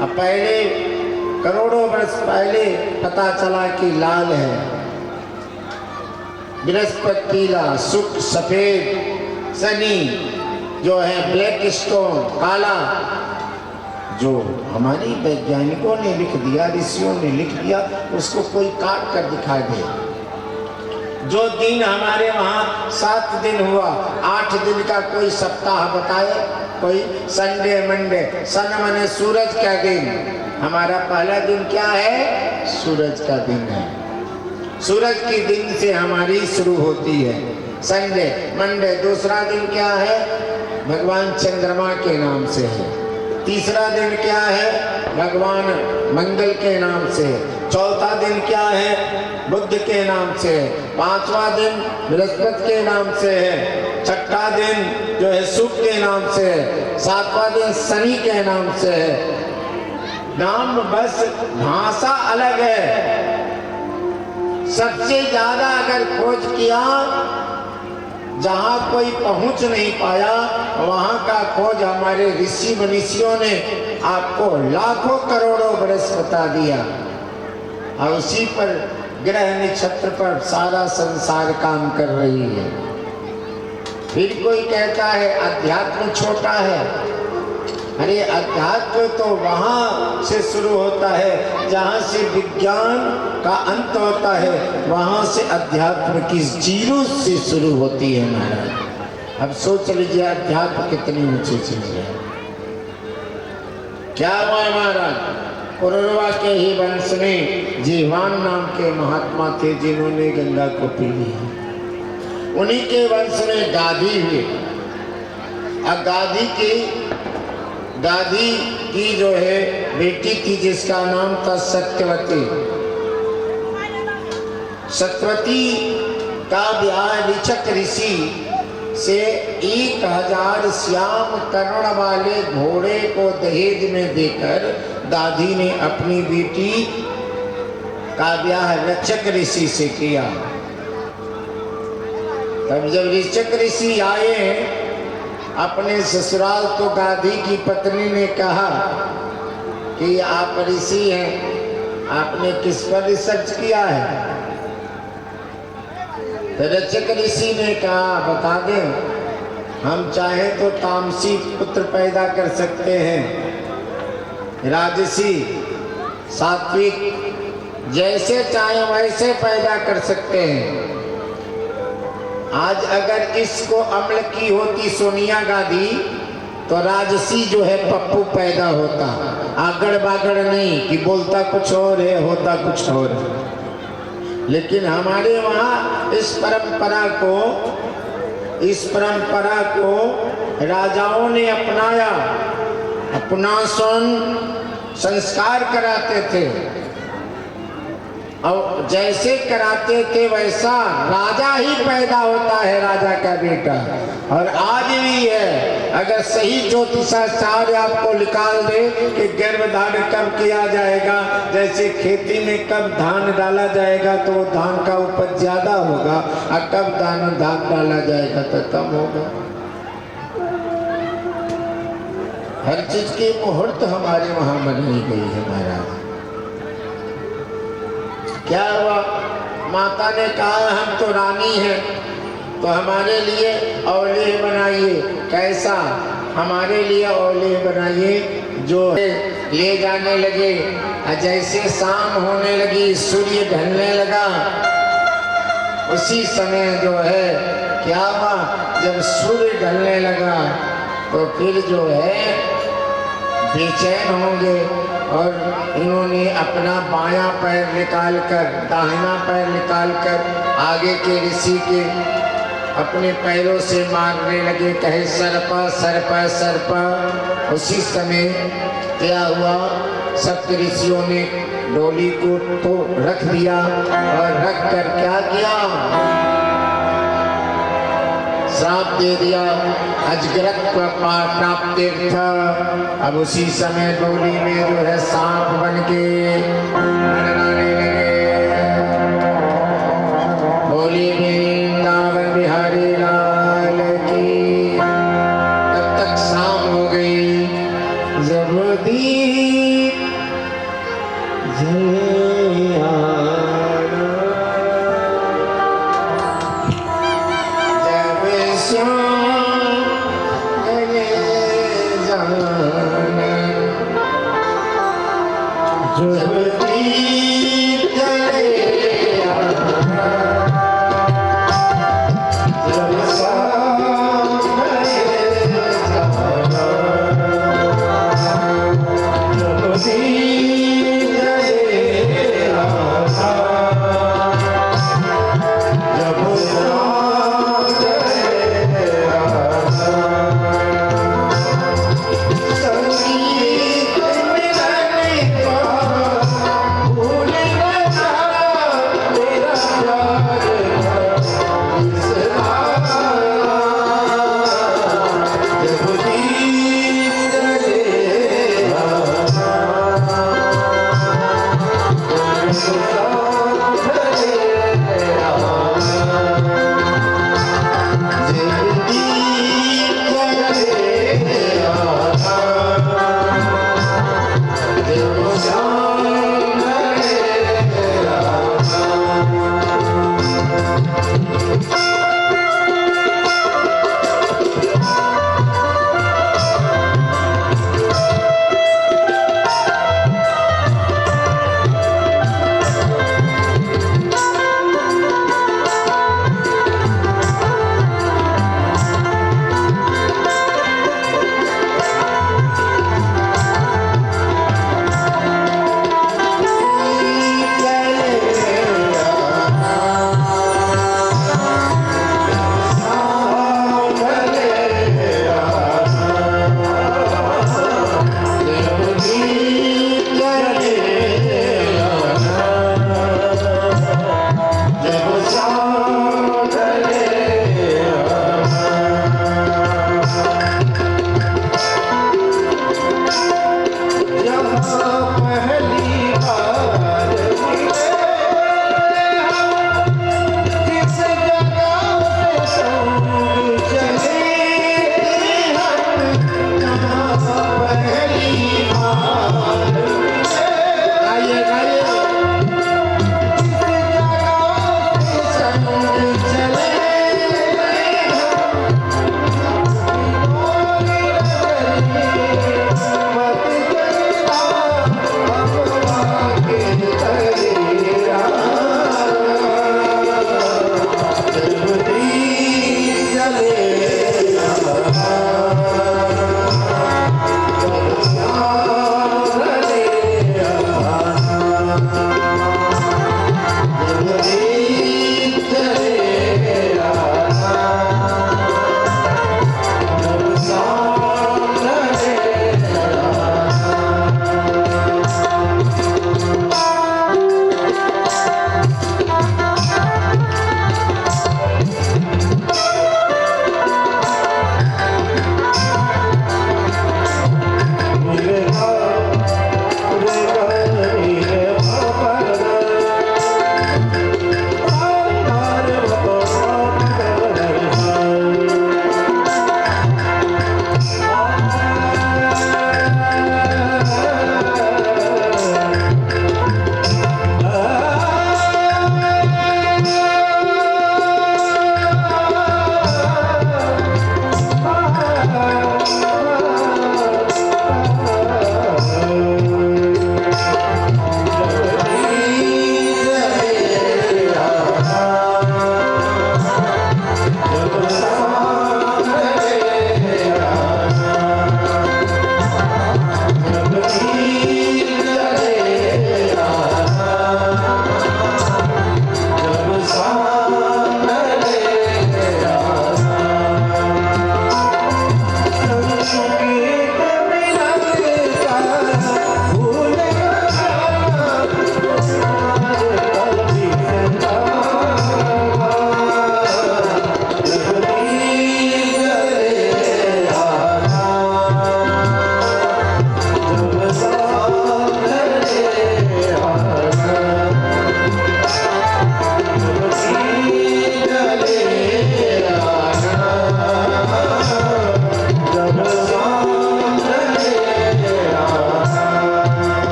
अब पहले करोड़ों वर्ष पहले पता चला कि लाल है। बृहस्पति पीला, शुक्र सफेद, शनि जो है ब्लैक स्टोन काला। जो हमारी वैज्ञानिकों ने लिख दिया, ऋषियों ने लिख दिया, उसको कोई काट कर दिखा दे। जो दिन हमारे वहाँ 7 दिन हुआ, 8 दिन का कोई सप्ताह बताए, कोई संडे मंडे। सन माने सूरज का दिन, हमारा पहला दिन क्या है, सूरज का दिन है। सूरज के दिन से हमारी शुरू होती है। Sunday, Monday. दूसरा दिन क्या है? भगवान चंद्रमा के नाम से है। तीसरा दिन क्या है? भगवान मंगल के नाम से। चौथा दिन क्या है? बुद्ध के नाम से। पांचवा दिन बृहस्पति के नाम से है। छठा दिन जो है शुक्र के नाम से है। सातवां दिन शनि के नाम से है। नाम बस भाषा अलग है। सबसे ज्यादा अगर खोज किया, जहां कोई पहुंच नहीं पाया, वहां का खोज हमारे ऋषि मनीषियों ने आपको लाखों करोड़ों बरस बता दिया, और उसी पर ग्रह नक्षत्र पर सारा संसार काम कर रही है। फिर कोई कहता है अध्यात्म छोटा है। अरे अध्यात्म तो वहां से शुरू होता है जहां से विज्ञान का अंत होता है, वहां से अध्यात्म की जीरो से शुरू होती है महाराज। अब सोच लीजिए अध्यात्म कितनी ऊंची चीज है। क्या हुआ महाराज? पुरुरवा के ही वंश में जीवान नाम के महात्मा थे जिन्होंने गंगा को पी लिया। उन्हीं के वंश में गाधी हुए। अब गाधी की जो है बेटी थी जिसका नाम था सत्यवती। सत्यवती का ब्याह ऋचक ऋषि से 1000 श्याम कर्ण वाले घोड़े को दहेज में देकर दादी ने अपनी बेटी का ब्याह ऋचक ऋषि से किया। तब जब ऋचक ऋषि आए अपने ससुराल, तो गाधी की पत्नी ने कहा कि आप ऋषि हैं, आपने किस पर रिसर्च किया है? तो ऋचक ऋषि ने कहा बता दें, हम चाहे तो तामसी पुत्र पैदा कर सकते हैं, राजसी सात्विक जैसे चाहे वैसे पैदा कर सकते हैं। आज अगर इसको अम्ल की होती सोनिया गांधी तो राजसी जो है पप्पू पैदा होता, आगड़ बागड़ नहीं कि बोलता कुछ और है होता कुछ और है। लेकिन हमारे वहाँ इस परंपरा को राजाओं ने अपनाया, अपना संस्कार कराते थे, और जैसे कराते थे वैसा राजा ही पैदा होता है, राजा का बेटा। और आज भी है, अगर सही ज्योतिषाचार्य आपको निकाल दे कि गर्भधारण कब किया जाएगा, जैसे खेती में कब धान डाला जाएगा तो वो धान का उपज ज्यादा होगा, और कब धान डाला जाएगा तो कम होगा। हर चीज की मुहूर्त हमारे वहां बनाई गई है महाराज। क्या हुआ? माता ने कहा हम तो रानी हैं, तो हमारे लिए औले बनाइए। कैसा? हमारे लिए औले बनाइए जो ले जाने लगे। जैसे शाम होने लगी, सूर्य ढलने लगा, उसी समय जो है क्या हुआ? जब सूर्य ढलने लगा तो फिर जो है बेचैन होंगे, और इन्होंने अपना बायां पैर निकालकर दाहिना पैर निकालकर आगे के ऋषि के अपने पैरों से मारने लगे, कहे सर्पा सर्पा सर्पा। उसी समय क्या हुआ? सप्त ऋषियों ने डोली को तो रख दिया, और रख कर क्या किया? श्राप दे दिया, अजगरत प्राप्त था। अब उसी समय डोली में जो है सांप बन के लड़ाने लगे। बोली वृंदावन बिहारी लाल की। तब तक शाम हो गई, जब दीप जले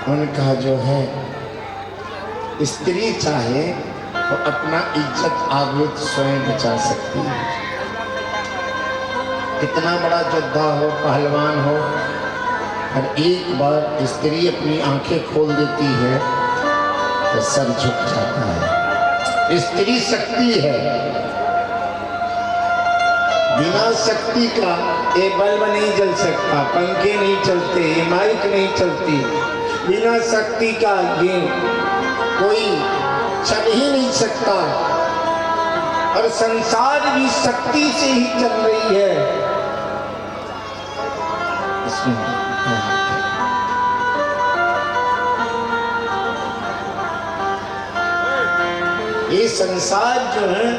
उनका जो है स्त्री चाहे तो अपना इज्जत आबरूद स्वयं बचा सकती है। कितना बड़ा योद्धा हो, पहलवान हो, और एक बार स्त्री अपनी आंखें खोल देती है तो सर झुक जाता है। स्त्री शक्ति है, बिना शक्ति का ये बल्ब नहीं जल सकता, पंखे नहीं चलते, ये माइक नहीं चलती। बिना शक्ति का ये कोई चल ही नहीं सकता, और संसार भी शक्ति से ही चल रही है। इसमें ये संसार जो है,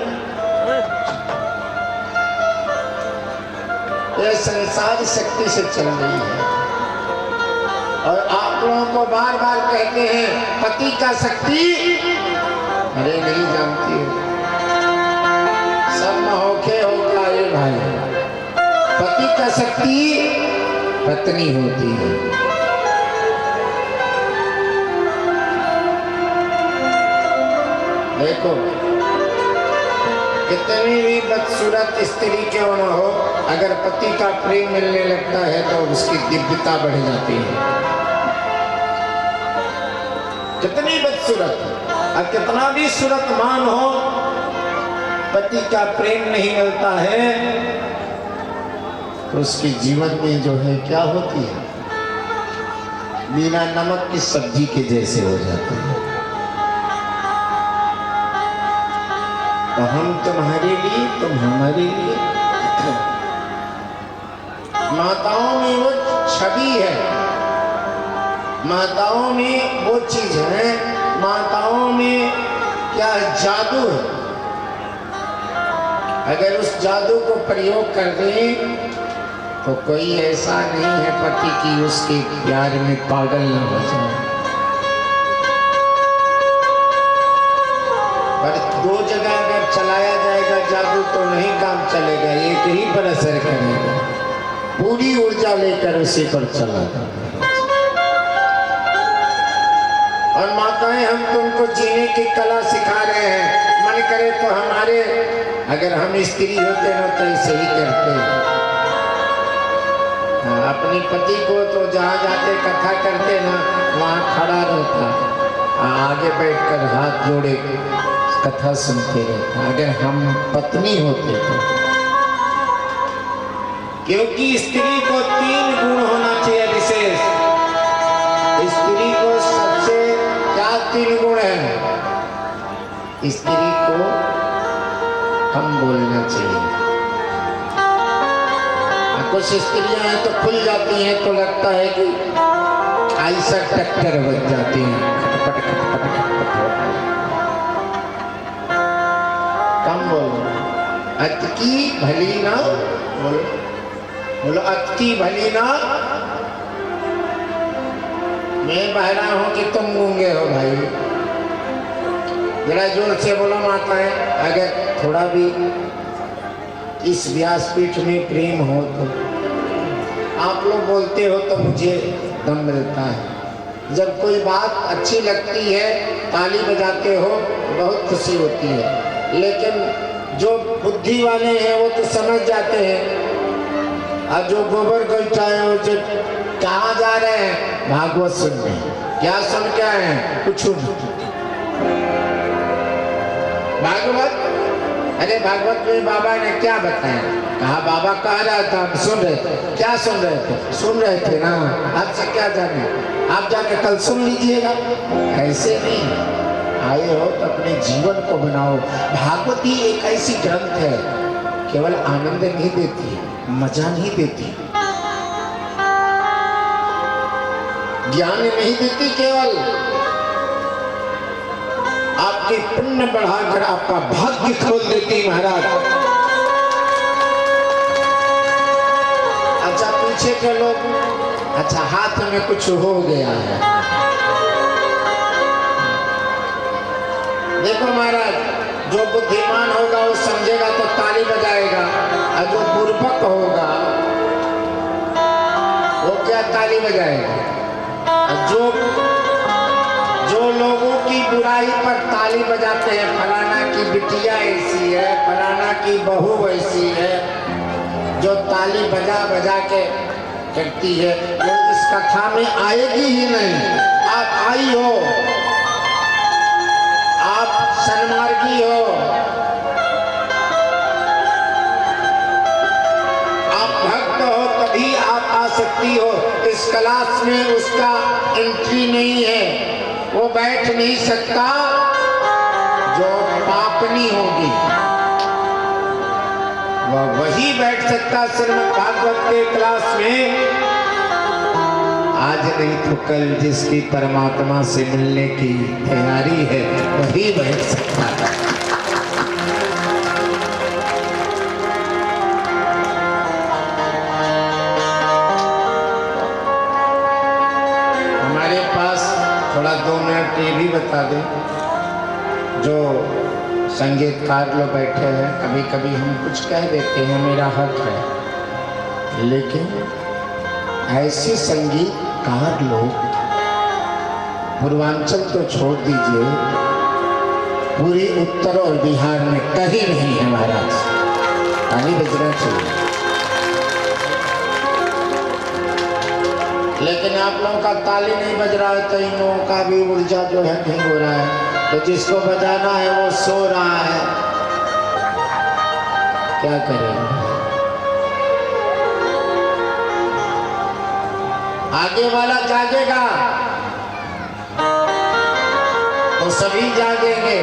यह संसार शक्ति से चल रही है। और आप लोगों को बार बार कहते हैं पति का शक्ति, अरे नहीं जानती हो, सब मौके होगा ये भाई। पति का शक्ति पत्नी होती है। देखो, कितनी भी बदसूरत स्त्री क्यों न हो, अगर पति का प्रेम मिलने लगता है तो उसकी दिव्यता बढ़ जाती है। कितनी बदसूरत और कितना भी सूरतमान हो, पति का प्रेम नहीं मिलता है तो उसके जीवन में जो है क्या होती है, बिना नमक की सब्जी के जैसे हो जाते हैं। तो हम तुम्हारे लिए, तुम हमारे लिए। माताओं में वो छवि है, माताओं में वो चीज है, माताओं में क्या जादू है। अगर उस जादू को प्रयोग कर दें तो कोई ऐसा नहीं है पति की उसके प्यार में पागल न हो जाए। पर दो जगह अगर चलाया जाएगा जादू तो नहीं काम चलेगा, एक ही पर असर करेगा, पूरी ऊर्जा लेकर उसी पर चला। और माताएं हम तुमको जीने की कला सिखा रहे हैं। मन करे तो हमारे, अगर हम स्त्री होते ना तो ऐसे ही करते। अपने पति को तो जहाँ जाते कथा करते ना वहाँ खड़ा रहता, आगे बैठकर हाथ जोड़े कथा सुनते रहता। अगर हम पत्नी होते तो, क्योंकि स्त्री को 3 गुण होना चाहिए विशेष। स्त्री को सबसे क्या 3 गुण है? स्त्री को कम बोलना चाहिए। कुछ स्त्रियां हैं तो खुल जाती हैं तो लगता है कि ऐसा टक्कर बज जाती हैं। कम बोलो। अतकी भली ना बोलो, बोलो अतकी भली ना। मैं बहरा हूं कि तुम गूंगे हो भाई? जरा जोर से बोलो माताएं। अगर थोड़ा भी इस व्यासपीठ में प्रेम हो तो आप लोग बोलते हो तो मुझे दम मिलता है। जब कोई बात अच्छी लगती है ताली बजाते हो बहुत खुशी होती है। लेकिन जो बुद्धि वाले हैं वो तो समझ जाते हैं। और जो गोबर गलता है वो जब कहाँ जा रहे हैं? भागवत सुनने। क्या सुन के आए हैं? कुछ भागवत। अरे भागवत में बाबा ने क्या बताया? कहा बाबा कह रहा था, हम सुन रहे थे। क्या सुन रहे थे? सुन रहे थे ना, आपसे क्या जाने, आप जाके कल सुन लीजिएगा। ऐसे नहीं, आए हो तो अपने जीवन को बनाओ। भागवती एक ऐसी ग्रंथ है केवल आनंद नहीं देती, मजा नहीं देती, ज्ञान नहीं देती, केवल आपके पुण्य बढ़ाकर आपका भाग्य खोल देती महाराज। अच्छा पीछे के लोग, अच्छा हाथ में कुछ हो गया है। देखो महाराज, जो बुद्धिमान होगा वो समझेगा तो ताली बजाएगा, और जो बुर्बक होगा वो क्या ताली बजाएगा। जो लोगों की बुराई पर ताली बजाते हैं, फलाना की बिटिया ऐसी है, फलाना की बहू ऐसी है, जो ताली बजा बजा के करती है, वो इस कथा में आएगी ही नहीं। आप आई हो, आप सन्मार्गी हो, आप भक्त हो, तभी आप आ सकती हो। इस क्लास में उसका एंट्री नहीं है, वो बैठ नहीं सकता। जो पापनी होगी वह वही बैठ सकता श्रीमद् भागवत के क्लास में। आज नहीं तो कल जिसकी परमात्मा से मिलने की तैयारी है वही बैठ सकता है। हमारे पास थोड़ा 2 मिनट ये भी बता दें, जो संगीतकार लोग बैठे हैं, कभी कभी हम कुछ कह देते हैं, मेरा हक है, लेकिन ऐसे संगीतकार लोग, पूर्वांचल तो छोड़ दीजिए, पूरी उत्तर और बिहार में कहीं नहीं है महाराज। ताली बजना चाहिए। लेकिन आप लोगों का ताली नहीं बज रहा है तो इन लोगों का भी ऊर्जा जो है नहीं हो रहा है। तो जिसको बजाना है वो सो रहा है, क्या करें। आगे वाला जागेगा सभी जागेंगे।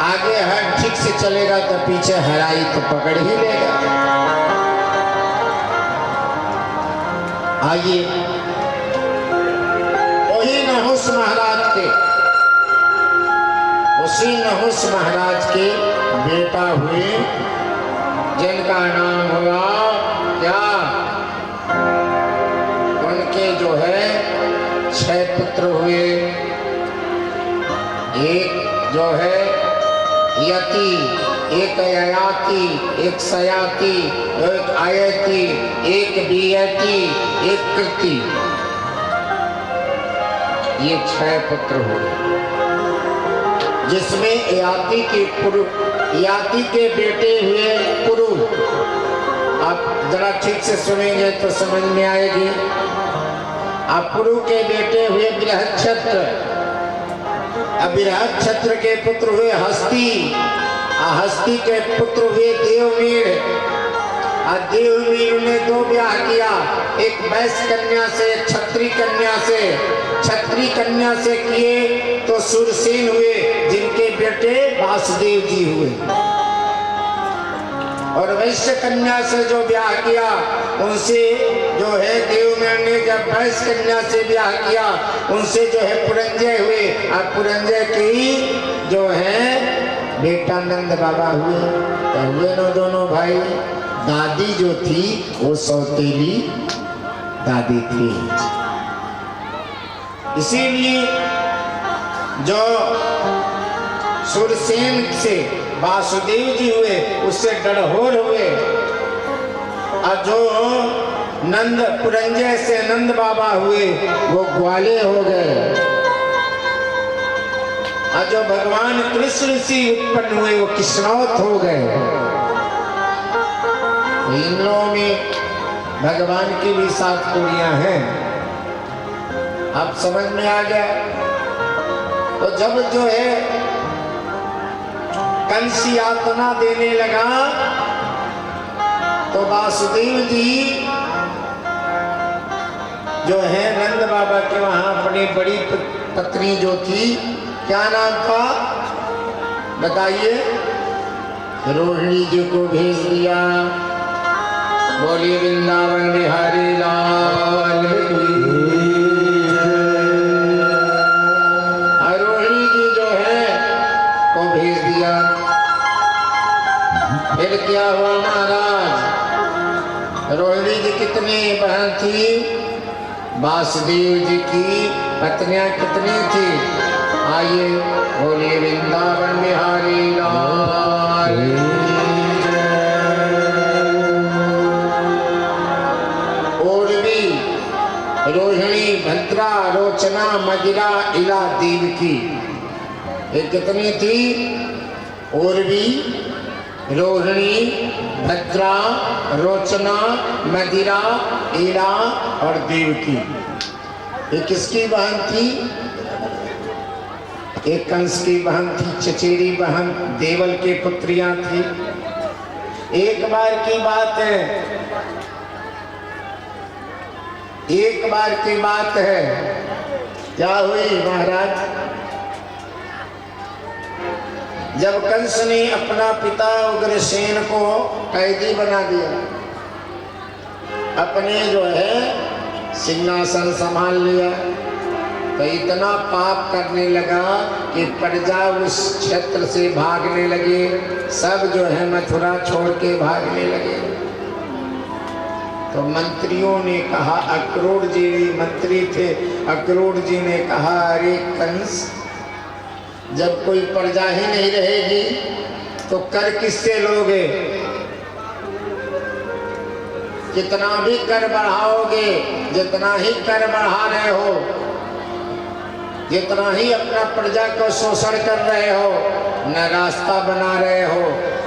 आगे हर ठीक से चलेगा तो पीछे हराई तो पकड़ ही लेगा। आइए, वही नहुस महाराज के, उसी नहुस महाराज के बेटा हुए, जिनका नाम हुआ क्या, उनके जो है 6 पुत्र हुए। एक जो है यति, एक ययाति, एक सयाति, एक आयति, एक बियति, एक कृति, ये 6 पुत्र हुए। जिसमें याति के बेटे हुए पुरु। आप जरा ठीक से सुनेंगे तो समझ में आएगी। अब पुरु के बेटे हुए बृहच्छत्र। अब बृहच्छत्र के पुत्र हुए हस्ती। हस्ती के पुत्र हुए देवमीर। देवमीर ने 2 ब्याह किया, एक वैश्य कन्या से, एक क्षत्रिय कन्या से। क्षत्रिय कन्या से किए तो सुरसेन हुए, जिनके बेटे वासुदेव जी हुए। और वैश्य कन्या से जो ब्याह किया, उनसे जो है देवमीर ने जब वैश्य कन्या से ब्याह किया, उनसे जो है पुरंजय हुए। और पुरंजय की जो है बेटा नंद बाबा हुए। तो हुए ना दोनों भाई। दादी जो थी वो सौतेली दादी थी। इसीलिए जो सुरसेन से वासुदेव जी हुए, उससे डढ़ोर हुए। और जो नंद पुरंजय से नंद बाबा हुए, वो ग्वाले हो गए। और जो भगवान कृष्ण से उत्पन्न हुए, वो किस्नौत हो गए। इन लोगों में भगवान की भी 7 कुड़ियां हैं। अब समझ में आ गया। तो जब जो है कंस यातना देने लगा, तो वासुदेव जी जो है नंद बाबा के वहां अपनी बड़ी पत्नी जो थी, क्या नाम था बताइए, रोहिणी जी को भेज दिया। बोलिए वृंदावन बिहारी लाल की। रोहिणी जी जो है को भेज दिया। फिर क्या हुआ महाराज, रोहिणी जी कितनी बहन थी, वासुदेव जी की पत्नियां कितनी थी। आइए बोलिए वृंदावन बिहारी लाल। रोहिणी, भद्रा, रोचना, मदिरा, इला, देवकी, ये कितनी थी, उर्वी, रोहिणी, भद्रा, रोचना, मदिरा, इला और देवकी। ये किसकी बहन थी, एक कंस की बहन थी, चचेरी बहन, देवल के पुत्रियां थी। एक बार की बात है, एक बार की बात है, क्या हुई महाराज, जब कंस ने अपना पिता उग्रसेन को कैदी बना दिया, अपने जो है सिंहासन संभाल लिया, तो इतना पाप करने लगा कि प्रजा उस क्षेत्र से भागने लगे। सब जो है मथुरा छोड़ के भागने लगे। तो मंत्रियों ने कहा, अक्रूर जी मंत्री थे, अक्रूर जी ने कहा, अरे कंस, जब कोई प्रजा ही नहीं रहेगी तो कर किससे लोगे, कितना भी कर बढ़ाओगे, जितना ही कर बढ़ा रहे हो, जितना ही अपना प्रजा को शोषण कर रहे हो, न रास्ता बना रहे हो,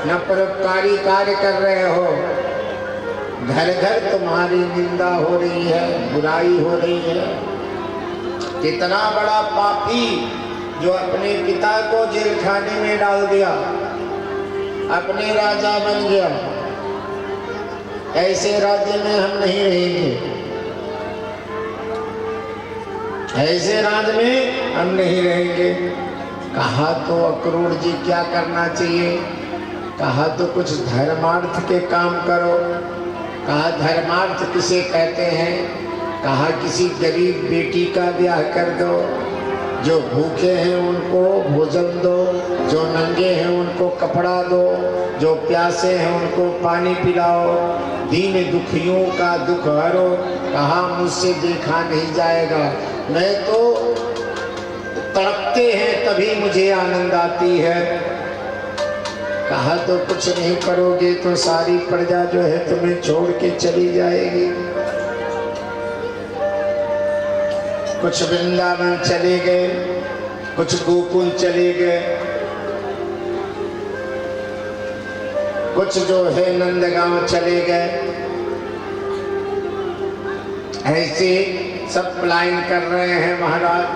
न परोपकारी कार्य कर रहे हो, घर घर तुम्हारी निंदा हो रही है, बुराई हो रही है। कितना बड़ा पापी जो अपने पिता को जेल खाने में डाल दिया, अपने राजा बन गया। ऐसे राज्य में हम नहीं रहेंगे, ऐसे राज्य में हम नहीं रहेंगे। कहा तो अक्रूर जी क्या करना चाहिए, कहा तो कुछ धर्मार्थ के काम करो। कहा धर्मार्थ किसे कहते हैं, कहा किसी गरीब बेटी का ब्याह कर दो, जो भूखे हैं उनको भोजन दो, जो नंगे हैं उनको कपड़ा दो, जो प्यासे हैं उनको पानी पिलाओ, दीन दुखियों का दुख हरो। कहा मुझसे देखा नहीं जाएगा, मैं तो तड़पते हैं तभी मुझे आनंद आती है। कहा तो कुछ नहीं करोगे तो सारी प्रजा जो है तुम्हें छोड़ के चली जाएगी। कुछ वृंदावन चले गए, कुछ गोकुल चले गए, कुछ जो है नंदगांव चले गए। ऐसे सब प्लान कर रहे हैं महाराज,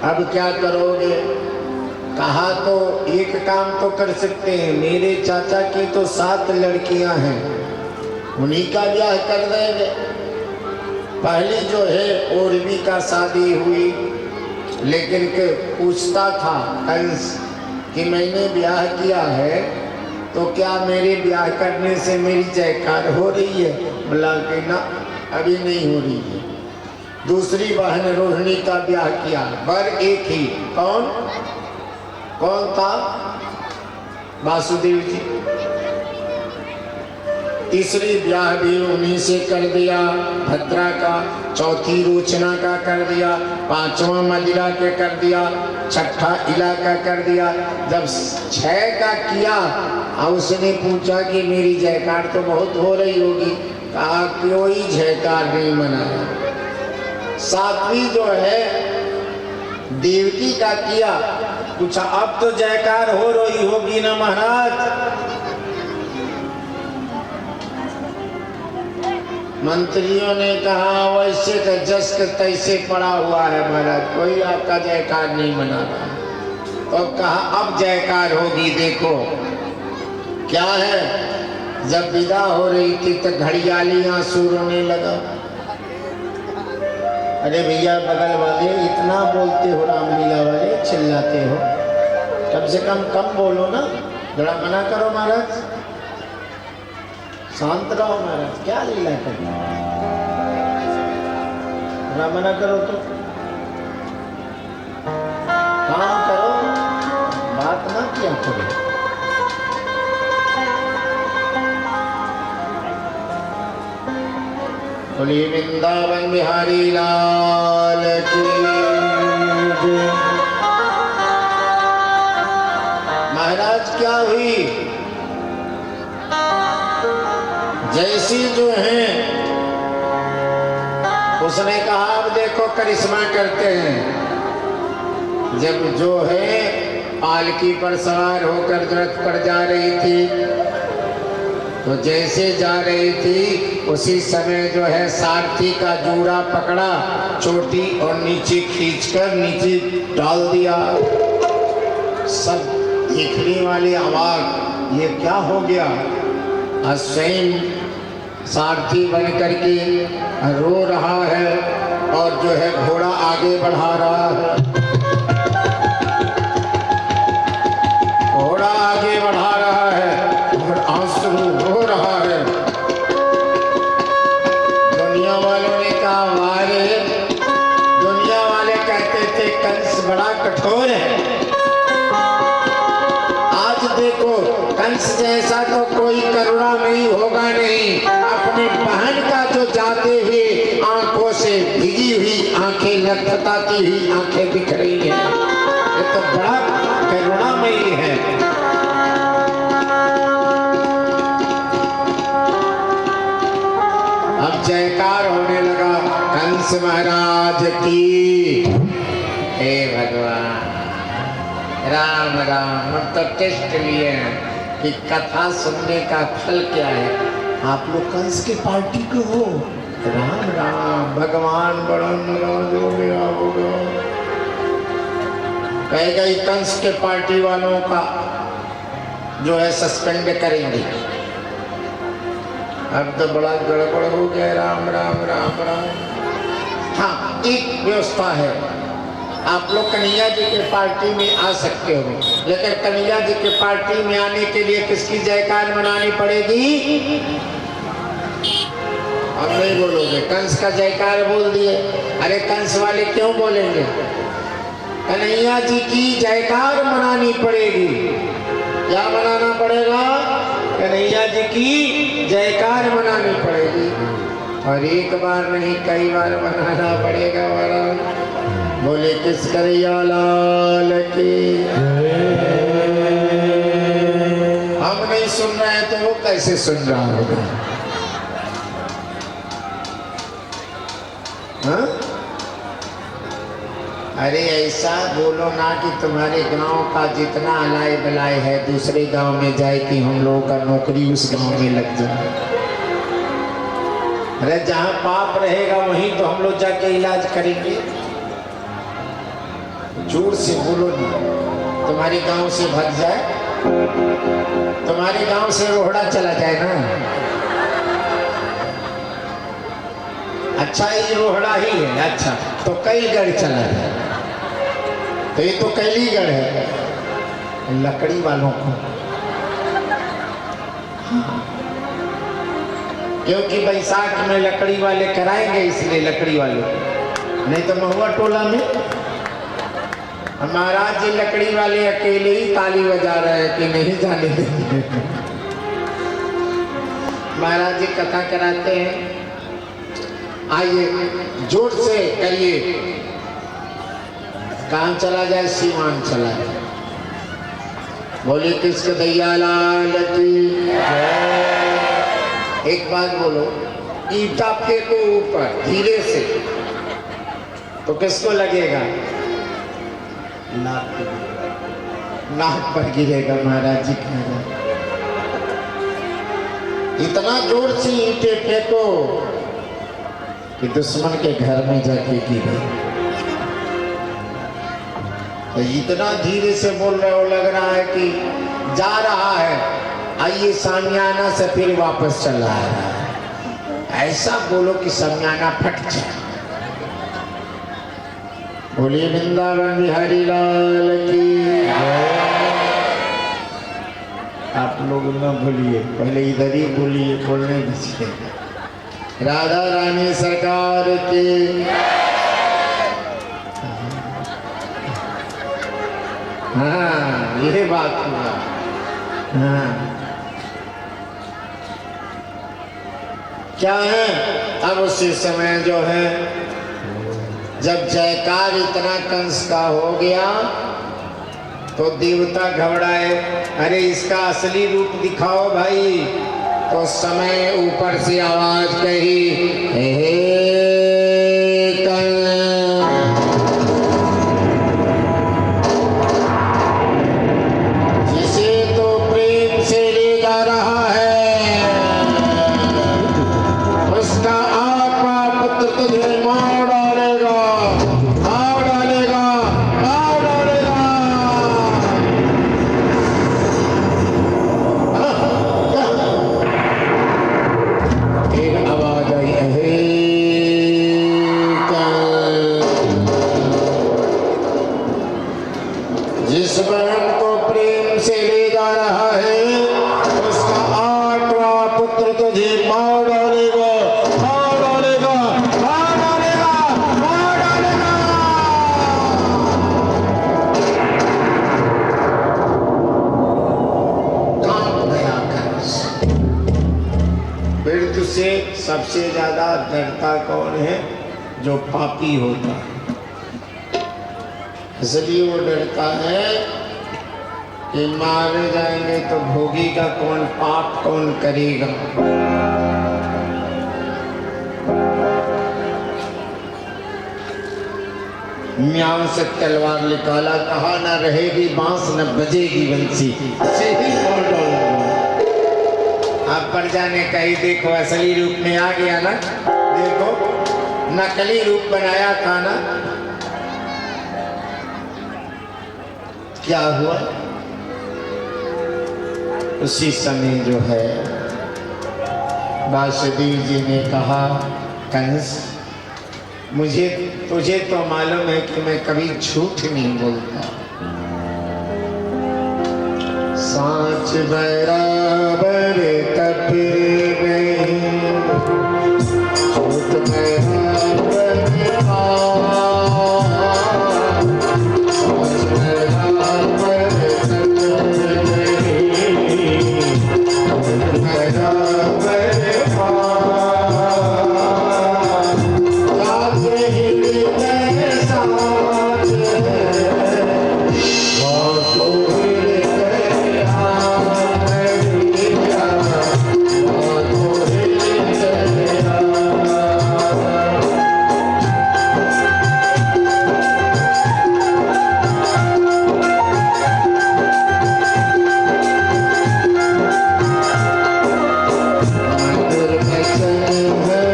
अब क्या करोगे। कहा तो एक काम तो कर सकते हैं, मेरे चाचा की तो 7 लड़कियां हैं, उन्हीं का ब्याह कर देंगे। पहली जो है उर्वी का शादी हुई, लेकिन के पूछता था कंस कि मैंने ब्याह किया है तो क्या मेरे ब्याह करने से मेरी जयकार हो रही है। बोला कि ना अभी नहीं हो रही है। दूसरी बहन रोहिणी का ब्याह किया, वर एक ही, कौन कौन था, वासुदेव जी। तीसरी ब्याह भी उन्हीं से कर दिया, भद्रा का। चौथी रोचना का कर दिया, 5वां मदिरा के कर दिया, 6ठा इला का कर दिया। जब 6 का किया और उसने पूछा कि मेरी जयकार तो बहुत हो रही होगी, कहा कोई जयकार नहीं मनाया। 7वीं जो है देवकी का किया, पूछा अब तो जयकार हो रही होगी ना महाराज। मंत्रियों ने कहा वैसे तो जस के तैसे पड़ा हुआ है महाराज, कोई आपका जयकार नहीं मना रहा। तो कहा अब जयकार होगी, देखो क्या है। जब विदा हो रही थी तो घड़ियाली आंसू रोने लगा। अरे भैया बगल वाले इतना बोलते हो, रामलीला वाले चिल्लाते हो, कम से कम बोलो ना, जरा मना करो महाराज, शांत रहो महाराज, क्या लीला करना, जरा मना करो तो काम करो, बात ना किया करो। बोलिए वृंदावन बिहारी लाल की जय। महाराज क्या हुई, जैसी जो है उसने कहा अब देखो करिश्मा करते हैं। जब जो है पालकी पर सवार होकर रथ पर जा रही थी, तो जैसे जा रही थी उसी समय जो है सारथी का जूड़ा पकड़ा, चोटी और नीचे खींचकर नीचे डाल दिया। सब देखने वाले अवाक, ये क्या हो गया। स्वयं सारथी बन करके रो रहा है और जो है घोड़ा आगे बढ़ा रहा है, घोड़ा आगे बढ़ा रहा है और आंसू रो रहा है। दुनिया वालों ने कहा वारे, दुनिया वाले कहते थे कंस बड़ा कठोर है, आज देखो कंस जैसा तो कोई करुणा नहीं होगा नहीं। अपने बहन का जो जाते हुए आंखों से भीगी हुई आंखें लटपटाती हुई आंखें दिख रही हैं, ये तो बड़ा करुणामयी है। अब जयकार होने लगा कंस महाराज की। हे भगवान राम राम। अब तो टेस्ट लिए हैं कि कथा सुनने का फल क्या है। आप लोग कंस के पार्टी के हो, राम राम। भगवान बड़ा नाराज हो गया होगा, कहेगा ये कंस के पार्टी वालों का जो है सस्पेंड करेंगे। अब तो बड़ा गड़बड़ हो गया। राम राम राम राम। हाँ एक व्यवस्था है, आप लोग कन्हैया जी के पार्टी में आ सकते हो, लेकिन कन्हैया जी के पार्टी में आने के लिए किसकी जयकार मनानी पड़ेगी? अब नहीं बोलोगे, कंस का जयकार बोल दिए। अरे कंस वाले क्यों बोलेंगे? कन्हैया जी की जयकार मनानी पड़ेगी। क्या मनाना पड़ेगा? कन्हैया जी की जयकार मनानी पड़ेगी, और एक बार नहीं कई बार मनाना पड़ेगा। महाराज बोले किस कन्हैया लाल की। हम नहीं सुन रहे हैं तो वो कैसे सुन रहा होगा? हाँ? अरे ऐसा बोलो ना कि तुम्हारे गांव का जितना अलाय बलाय है दूसरे गांव में जाए कि हम लोगों का नौकरी उस गांव में लग जाए। अरे जहां पाप रहेगा वहीं तो हम लोग जाके इलाज करेंगे। जोर से बोलो ना। तुम्हारे गांव से भाग जाए, तुम्हारे गांव से रोहड़ा चला जाए ना। अच्छा ये रोहड़ा ही है, अच्छा तो कैलगढ़ चला जाए, तो ये तो कैलीगढ़ है लकड़ी वालों को। क्योंकि बैसाख में लकड़ी वाले कराएंगे, इसलिए लकड़ी वाले, नहीं तो महुआ टोला में महाराज जी लकड़ी वाले अकेले ही ताली बजा रहे हैं कि नहीं जाने देंगे। महाराज जी कथा कराते हैं, आइए जोर से करिए। कहाँ चला जाए? सीमान चला जाए। बोले किसके दैया लाल की। एक बात बोलो, ईटा फेंको ऊपर धीरे से तो किसको लगेगा? नाक पर गिरेगा। महाराज जी कह रहे इतना जोर से ईंटे फेंको कि दुश्मन के घर में जाके गिरे। तो इतना धीरे से बोल रहे हो, लग रहा है कि जा रहा है, आइए सामियाना से फिर वापस चला आ रहा है। ऐसा बोलो कि सामियाना फट जाए। बोलिए वृंदावन बिहारी लाल की। आप लोग न भूलिए, पहले इधर ही बोलिए, बोलने दीजिए। राधा रानी सरकार की। हाँ ये बात हुआ। हाँ क्या है? अब उसी समय जो है जब जयकार इतना कंस का हो गया तो देवता घबराए, अरे इसका असली रूप दिखाओ भाई। तो समय ऊपर से आवाज कही, हे जिसे तो प्रेम से ले जा रहा है उसका आपका पुत्र तुझे मार डालेगा, मार डालेगा, मार डालेगा। एक आवाज आई, हे जिस बहन को प्रेम से ले जा रहा है उसका आठवां पुत्र तुझे मार डालेगा, मार डालेगा, मार डालेगा, मार डालेगा। कांप गया कंस। मृत्यु से सबसे ज्यादा डरता कौन है? जो पापी होता है। इसलिए वो डरता है कि मारे जाएंगे तो भोगेगा कौन, पाप कौन करेगा। म्याऊं से तलवार निकाला, कहा न रहेगी बांस न बजेगी बंसी, से ही मार डालूंगा। अब पर जाने कहीं देखो असली रूप में आ गया ना, देखो नकली रूप बनाया था ना, क्या हुआ? उसी समय जो है वासुदेव जी ने कहा, कंस तुझे तो मालूम है कि मैं कभी झूठ नहीं बोलता। सांच बराबर कभी नहीं, झूठ बराबर सांच बराबर कभी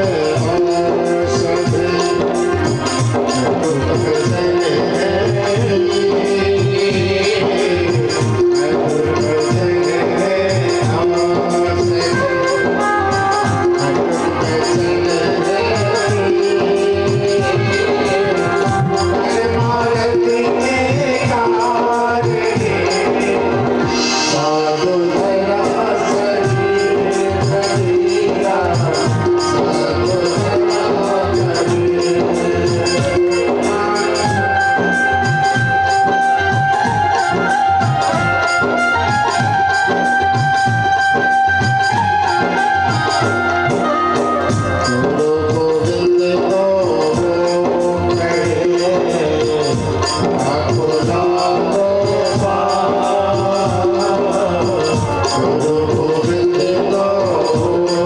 नहीं,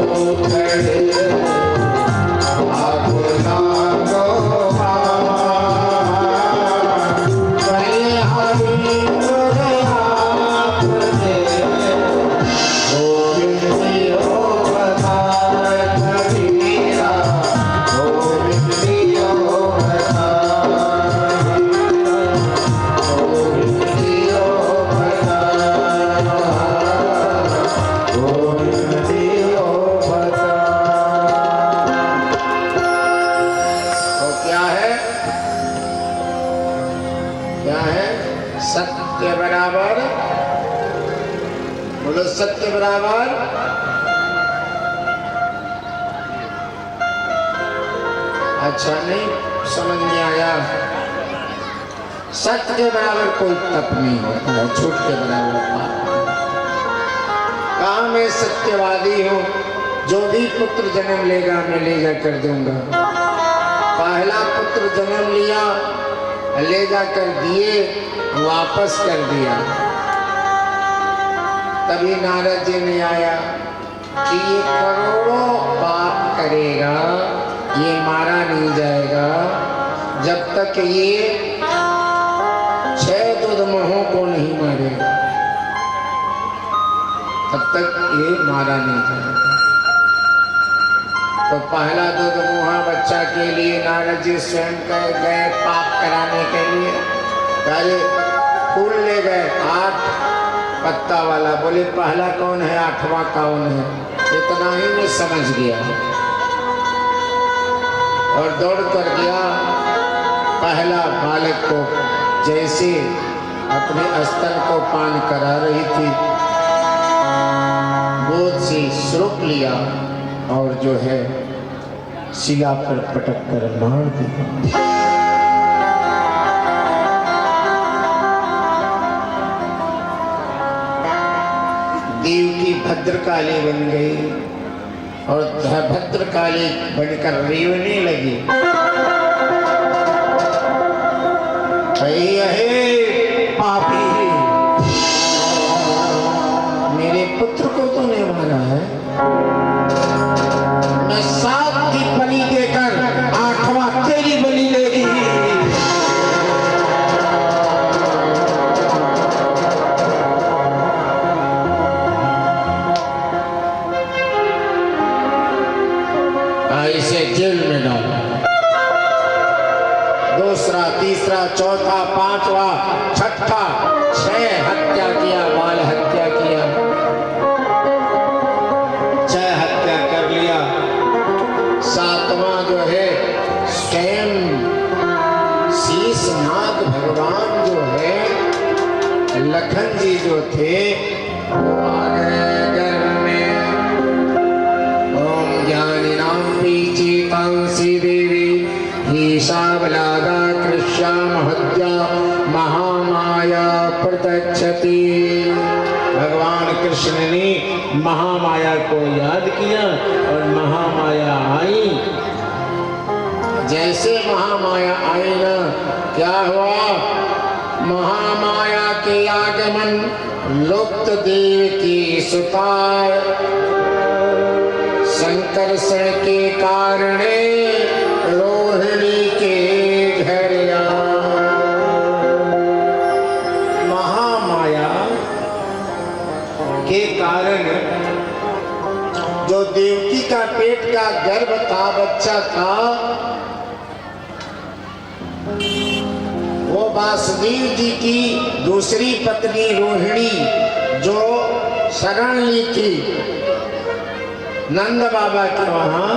झूठ बराबर सत्य बराबर, बोलो सत्य बराबर। अच्छा नहीं समझ में आया। सत्य के बराबर कोई तप नहीं होता है, झूठ के बराबर पाप। कहा मैं सत्यवादी हूं, जो भी पुत्र जन्म लेगा मैं ले जा कर दूंगा। पहला पुत्र जन्म लिया, ले जाकर दिए, वापस कर दिया। तभी नारद जी ने आया कि ये करोड़ों पाप करेगा, ये मारा नहीं जाएगा जब तक ये 6 दुर्महों को नहीं मारेगा, तब तक ये मारा नहीं जाएगा। तो पहला दुर्मुहा बच्चा के लिए नारद जी स्वयं गए पाप कराने के लिए। पहले फूल ले गए 8 पत्ता वाला, बोले पहला कौन है 8वां कौन है, इतना ही मैं समझ गया और दौड़ कर गया। पहला बालक को जैसे अपने स्तन को पान करा रही थी, गोद से श्रुप लिया और जो है शिला पर पटक कर मार दिया। देव की भद्रकाली बन गई और भद्रकाली बनकर रेवने लगी। पापी, मेरे पुत्र को तो नहीं मारा है, मैं 7 की बलि देकर 8वां तेरी बलि लेगी। इसे जेल में डाला। दूसरा, तीसरा, चौथा, 5वां, 6ठा, 6 हत्या किया, बाल हत्या किया, 6 हत्या कर लिया। 7वां जो है स्वयं शेषनाग भगवान जो है, लखन जी जो थे, वो आ गए गर्भ में। ओम ज्ञानिनाम्पि चेतांसि देवी ईशा बलागा कृष्या महत्या महामाया प्रत्यक्षति। भगवान कृष्ण ने महामाया को याद किया और महामाया आई। जैसे महामाया आई ना, क्या हुआ? महामाया के आगमन लुप्त देव की सुतार संकर्षण के कारण रोहिणी के घर महामाया के कारण जो देवकी का पेट का गर्भ था, बच्चा था, वो वासुदेव जी की दूसरी पत्नी रोहिणी जो शरण ली थी नंद बाबा के वहां,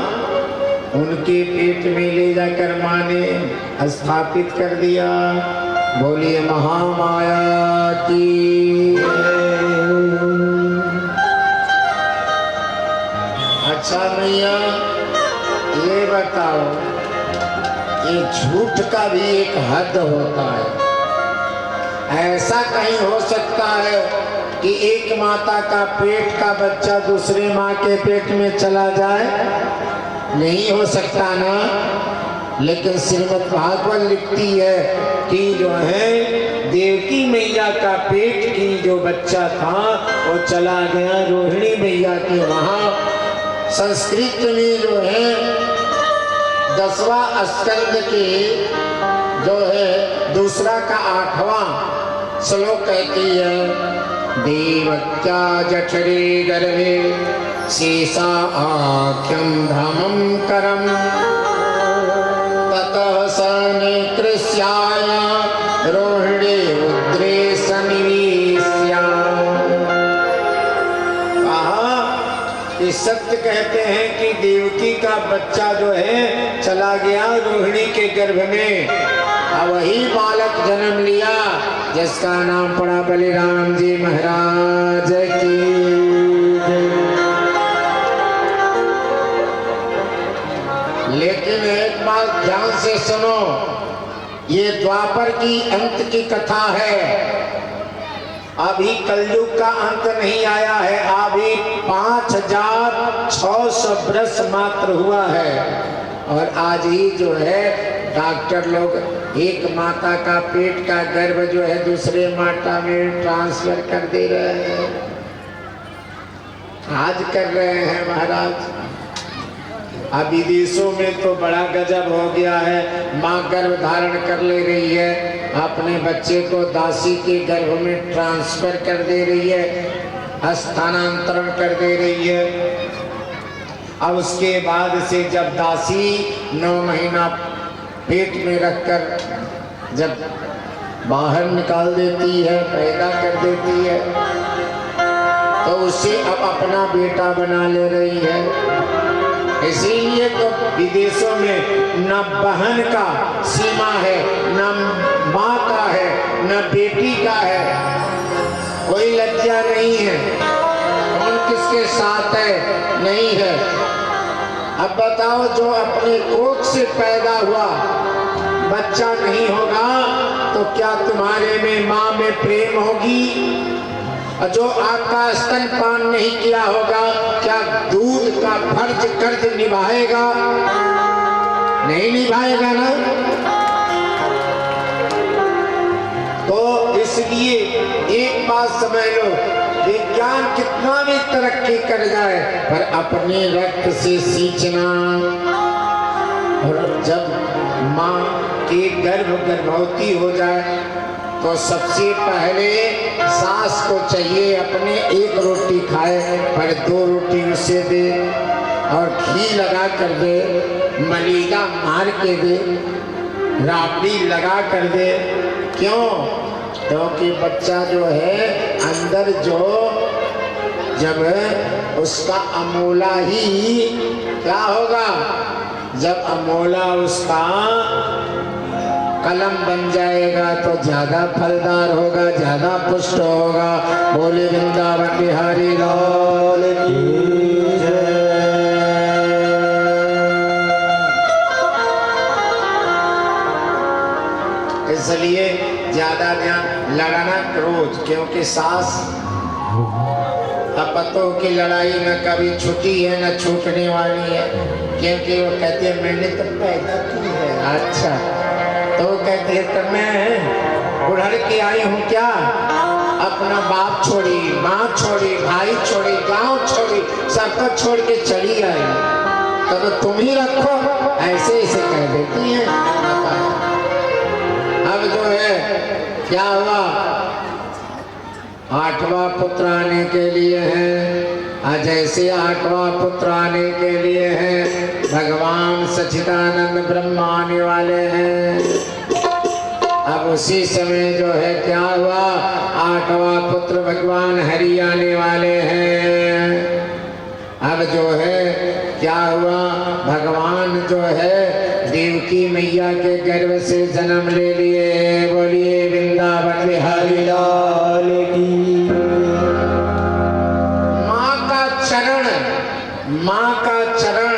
उनके पेट में ले जाकर मां ने स्थापित कर दिया। बोलिए महामाया की। अच्छा मैया, ये बताओ, ये झूठ का भी एक हद होता है। ऐसा कहीं हो सकता है कि एक माता का पेट का बच्चा दूसरे माँ के पेट में चला जाए? नहीं हो सकता ना। लेकिन श्रीमद् भागवत लिखती है कि जो है देवकी मैया का पेट की जो बच्चा था वो चला गया रोहिणी मैया के वहाँ। संस्कृत में जो है 10वां स्कंद के जो है दूसरा का 8वां श्लोक कहती है, देवत्या जठरे गर्भे शेषा आख्यम धमम करम ततः स निकृष्याय रोहिणी उद्रे सनिवेश्या। कहा कि सत्य कहते हैं कि देवकी का बच्चा जो है चला गया रोहिणी के गर्भ में, और वही बालक जन्म लिया जिसका नाम पड़ा बलिराम जी महाराज की। लेकिन एक बात ध्यान से सुनो, ये द्वापर की अंत की कथा है। अभी कलयुग का अंत नहीं आया है। अभी 5600 वर्ष मात्र हुआ है, और आज ही जो है डॉक्टर लोग एक माता का पेट का गर्भ जो है दूसरे माता में ट्रांसफर कर दे रहे हैं। आज कर रहे हैं महाराज। अब विदेशों में तो बड़ा गजब हो गया है। माँ गर्भ धारण कर ले रही है, अपने बच्चे को दासी के गर्भ में ट्रांसफर कर दे रही है, हस्तांतरण कर दे रही है। अब उसके बाद से जब दासी 9 महीना पेट में रखकर जब बाहर निकाल देती है, पैदा कर देती है, तो उसे अब अपना बेटा बना ले रही है। इसीलिए तो विदेशों में न बहन का सीमा है, न माँ का है, न बेटी का है। कोई लज्जा नहीं है, कौन किसके साथ है, नहीं है। अब बताओ, जो अपने कोख से पैदा हुआ बच्चा नहीं होगा तो क्या तुम्हारे में माँ में प्रेम होगी? और जो आपका स्तनपान नहीं किया होगा, क्या दूध का फर्ज कर्ज निभाएगा? नहीं निभाएगा ना। तो इसलिए एक बात समझ लो, विज्ञान कितना भी तरक्की कर जाए, पर अपने रक्त से सींचना, और जब माँ के गर्भवती हो जाए तो सबसे पहले सास को चाहिए अपने 1 रोटी खाए, पर 2 रोटी उसे दे, और घी लगा कर दे, मलीदा मार के दे, राबड़ी लगा कर दे। क्यों? क्योंकि बच्चा जो है अंदर जो जब उसका अमोला ही क्या होगा, जब अमोला उसका कलम बन जाएगा तो ज्यादा फलदार होगा, ज्यादा पुष्ट होगा। बोले वृंदावन बिहारी लाल की जय। इसलिए ज्यादा ध्यान लड़ना रोज, क्योंकि सास पतों की लड़ाई न कभी छुटी है न छूटने वाली है, क्योंकि वो कहते हैं मैंने तो पैदा की है। अच्छा, तो कहते हैं तो मैं उड़र के आई हूँ क्या, अपना बाप छोड़ी, माँ छोड़ी, भाई छोड़ी, गांव छोड़ी, सबको छोड़ के चली आई, तो तुम ही रखो, ऐसे ऐसे कह देती हैं। अब जो है क्या हुआ, 8वां पुत्र आने के लिए है। जैसे 8वां पुत्र आने के लिए है, भगवान सच्चिदानंद ब्रह्मा आने वाले हैं। अब उसी समय जो है क्या हुआ, 8वां पुत्र भगवान हरि आने वाले हैं। अब जो है क्या हुआ, भगवान जो है देवकी मैया के गर्भ से जन्म ले लिए। बोलिए वृंदावन बिहारी लाल की। माँ का चरण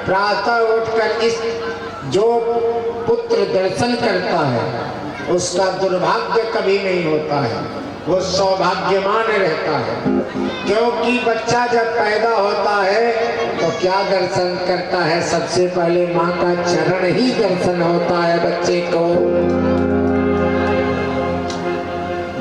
प्रातः उठकर इस जो पुत्र दर्शन करता है उसका दुर्भाग्य कभी नहीं होता है, वो सौभाग्यवान रहता है। क्योंकि बच्चा जब पैदा होता है तो क्या दर्शन करता है, सबसे पहले माँ का चरण ही दर्शन होता है बच्चे को।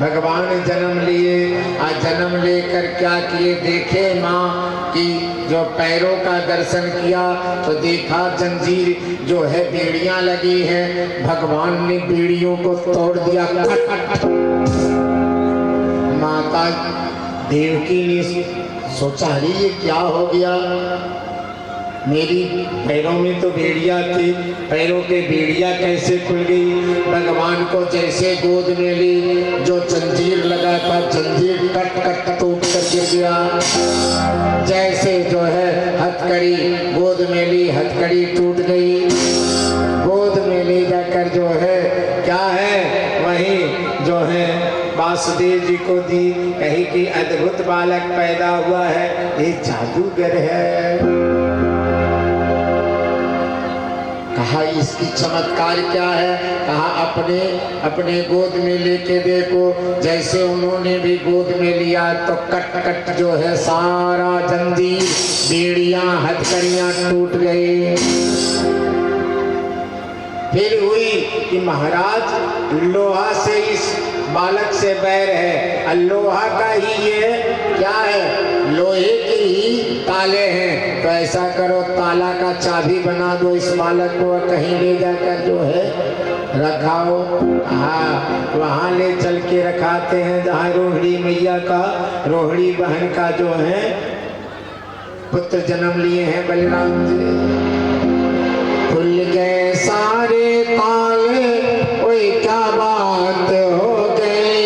भगवान जन्म लिए, आज जन्म लेकर क्या किए, देखे माँ की जो पैरों का दर्शन किया तो देखा जंजीर जो है बेड़ियां लगी हैं, भगवान ने बेड़ियों को तोड़ दिया। माता देवकी ने सोचा अरे ये क्या हो गया, मेरी पैरों में तो बेड़ियां थी, पैरों के बेड़ियां कैसे खुल गई। भगवान को जैसे गोद में ली, जो जंजीर लगा था जंजीर कट कट टूट कर गिर गया। जैसे जो है हथकड़ी गोद में ली, हथकड़ी टूट गई। गोद में ले जाकर जो है क्या है, वही जो है वासुदेव जी को दी, कही कि अद्भुत बालक पैदा हुआ है, ये जादूगर है। कहा इसकी चमत्कार क्या है, कहा अपने अपने गोद में लेके देखो। जैसे उन्होंने भी गोद में लिया तो कट कट जो है सारा जंजीर, बेड़ियां, हथकड़ियां टूट गई। फिर हुई कि महाराज लोहा से इस बालक से बैर है, लोहा का ही ये क्या है, लोहे के ही ताले हैं, तो ऐसा करो ताला का चाबी बना दो इस बालक को, कहीं ले जाकर जो है रखाओ। हाँ, वहाँ ले चल के रखाते हैं जहाँ रोहिणी मैया का, रोहिणी बहन का जो है पुत्र जन्म लिए हैं बलराम जी। खुल गए सारे ताले, ओए क्या बात हो गई।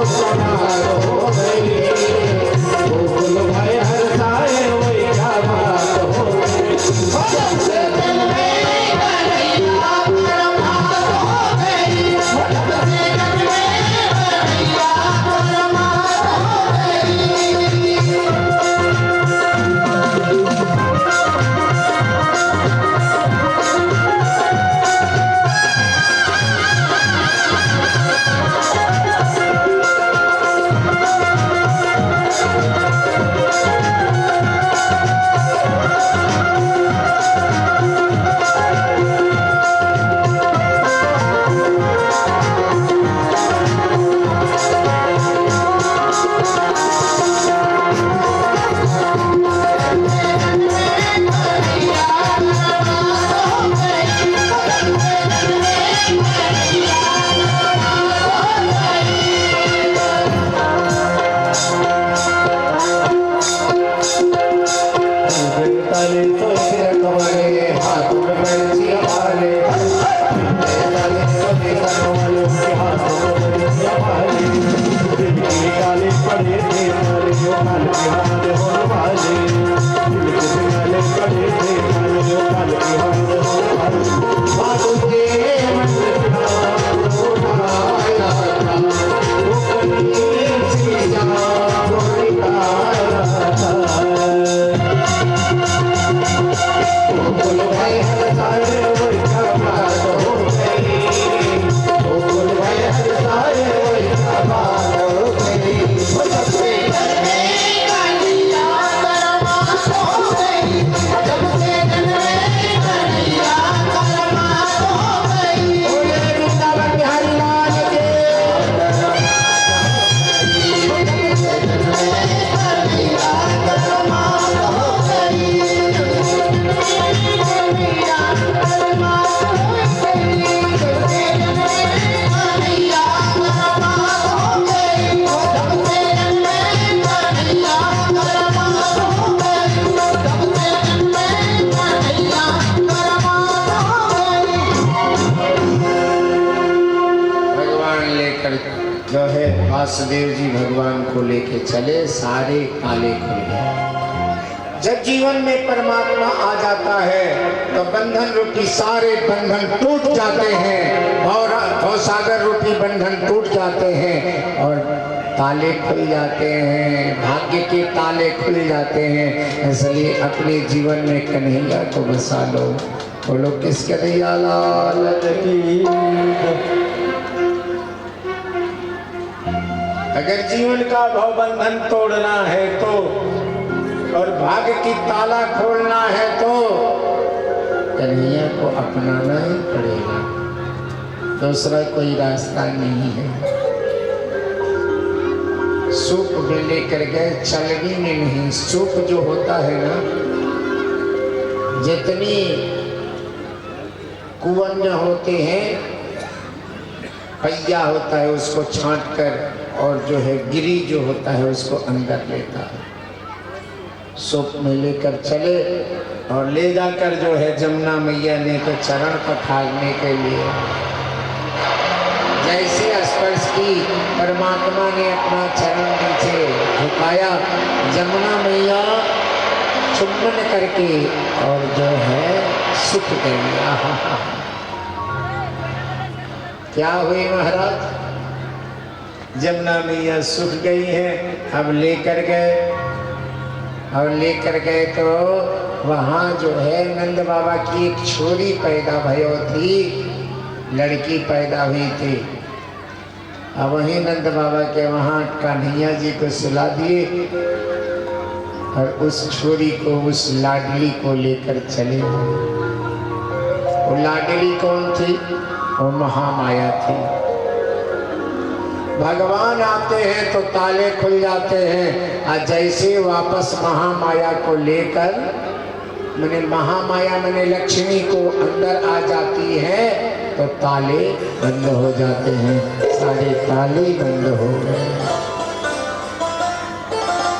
समार हो गई। गोकुल भाई हरसाए वही क्या बात हो गई। जब से दिल में कन्हैया परमार हो गई। जब से दिल में कन्हैया परमार हो गई। ताले तो सिर कमरे हाथ में बंसियां वाले। ताले तो सिर कमरे हाथ में बंसियां वाले। दिल की ताले पड़े थे ताले जो काल के हाथ होने वाले। दिल के ताले पड़े थे ताले जो काल के हाथ होने वाले। बातों के मन में उठाया था वो कहीं सी जहाँ उठाया था। गोकुल भाई हरसाए वही क्या बात हो गई। गोकुल भाई हरसाए वही क्या बात हो गई। जब से दिल में कन्हैया परमार हो गई। जब से दिल में कन्हैया परमार हो गई। बोले वृंदावन बिहारी लाल के। जब से दिल में कन्हैया परमार हो गई। भगवान लेकर जो है वासुदेव जी भगवान को लेके चले, सारे ताले खुल गए। जब जीवन में परमात्मा आ जाता है तो बंधन रूपी सारे बंधन टूट जाते हैं और भवसागर रूपी बंधन टूट जाते हैं और ताले खुल जाते हैं, भाग्य के ताले खुल जाते हैं। इसलिए अपने जीवन में कन्हैया को बसा लो। बोलो किस कन्हैया लाल की। अगर जीवन का भवबंधन तोड़ना है तो और भाग्य की ताला खोलना है तो कन्हैया को अपनाना ही पड़ेगा, दूसरा कोई रास्ता नहीं है। सूप में लेकर गए, चलनी में नहीं। सूप जो होता है ना, जितनी कुवन होते हैं, पहिया होता है उसको छांट कर और जो है गिरी जो होता है उसको अंदर लेता है। सूप में लेकर चले और ले जाकर जो है जमुना मैया ने तो चरण पखारने के लिए जैसे स्पर्श की, परमात्मा ने अपना चरण नीचे झुकाया, जमुना मैया चुम्बन करके और जो है सुख गई। क्या हुई महाराज? जमुना मैया सूख गई है। अब लेकर गए और लेकर गए तो वहाँ जो है नंद बाबा की एक छोरी पैदा भयो थी, लड़की पैदा हुई थी। अब वहीं नंद बाबा के वहाँ कन्हैया जी को सुला दिए और उस छोरी को, उस लाडली को लेकर चले। वो लाडली कौन थी? वो महामाया थी। भगवान आते हैं तो ताले खुल जाते हैं और जैसे वापस महामाया को लेकर, मैंने महामाया मैंने लक्ष्मी को अंदर आ जाती है तो ताले बंद हो जाते हैं, सारे ताले बंद हो गए।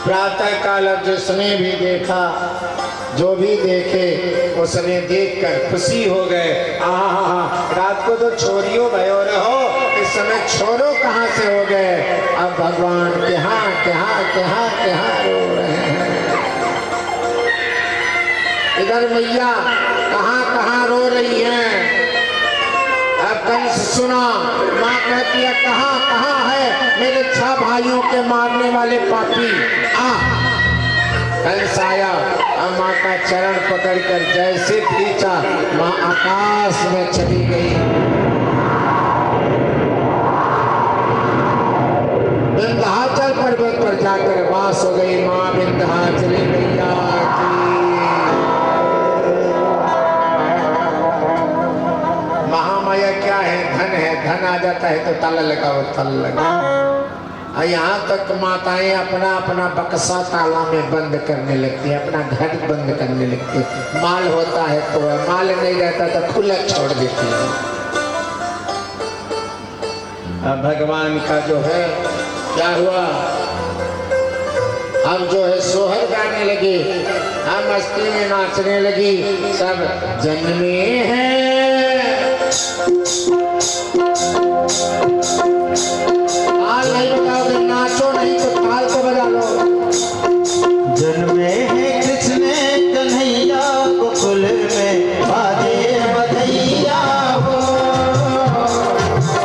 प्रातः काल जिसने भी देखा, जो भी देखे उसने देखकर खुशी हो गए। रात को तो छोरियों भयो रहो, इस समय छोरो कहाँ से हो गए। अब भगवान कहाँ कहाँ कहाँ कहाँ रो रहे हैं। इधर मैया कहाँ कहाँ रो रही हैं। अब कंस सुना, माँ कहती है कहाँ कहाँ है मेरे 6 भाइयों के मारने वाले पापी। कंस आया, अब माँ का चरण पकड़कर जैसे खींचा, माँ आकाश में चली गई। विंध्याचल पर्वत पर जाकर वास हो गई माँ विंध्याचली मैया की। महामाया क्या है? धन आ जाता है तो ताला लगाओ, ताला लगाओ। यहाँ तक माताएं अपना अपना बक्सा ताला में बंद करने लगती है, अपना घर बंद करने लगती है। माल होता है तो माल नहीं रहता तो खुला छोड़ देती है। अब भगवान का जो है क्या हुआ, हम जो है सोहर गाने लगे, हम मस्ती में नाचने लगी। सब जन्मे हैं ताल नहीं बजाओगे, नाचो नहीं तो ताल को बजा लो। जन्मे हैं कृष्ण कन्हैया गोकुल में बाजे बधैया हो।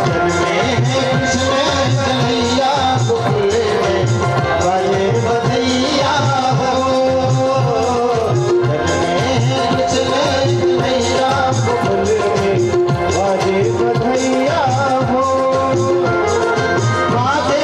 जन्मे हैं कृष्ण कन्हैया गोकुल में बाजे बधैया हो। जन्मे हैं कृष्ण कन्हैया गोकुल में बाजे बधैया हो। बाजे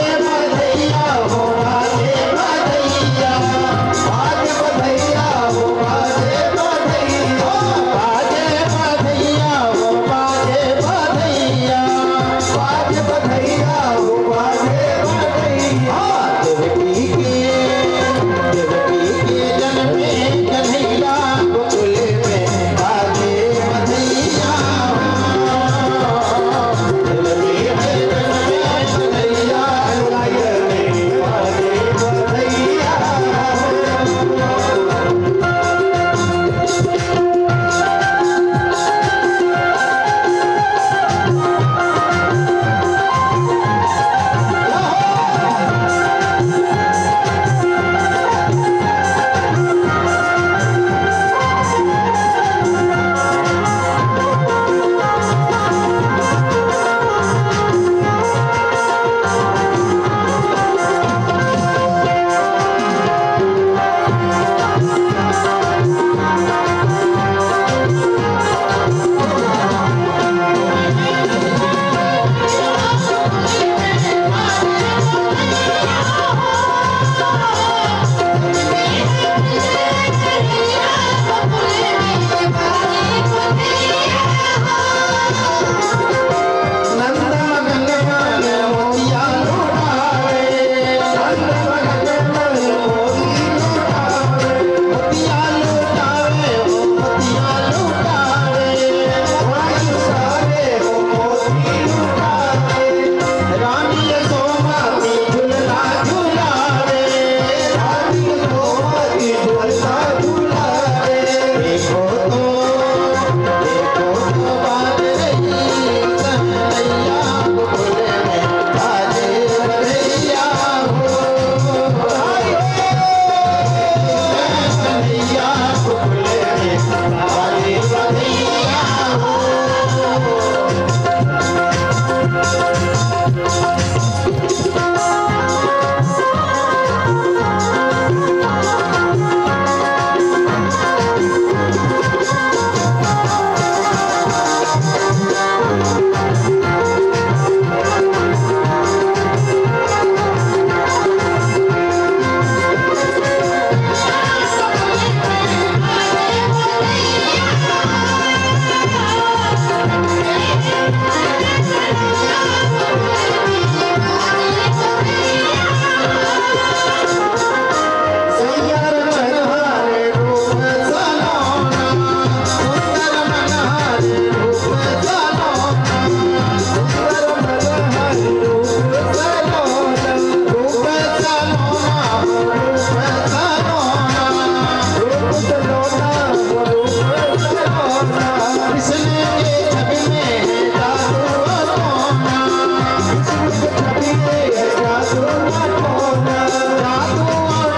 जादू टोना, जादू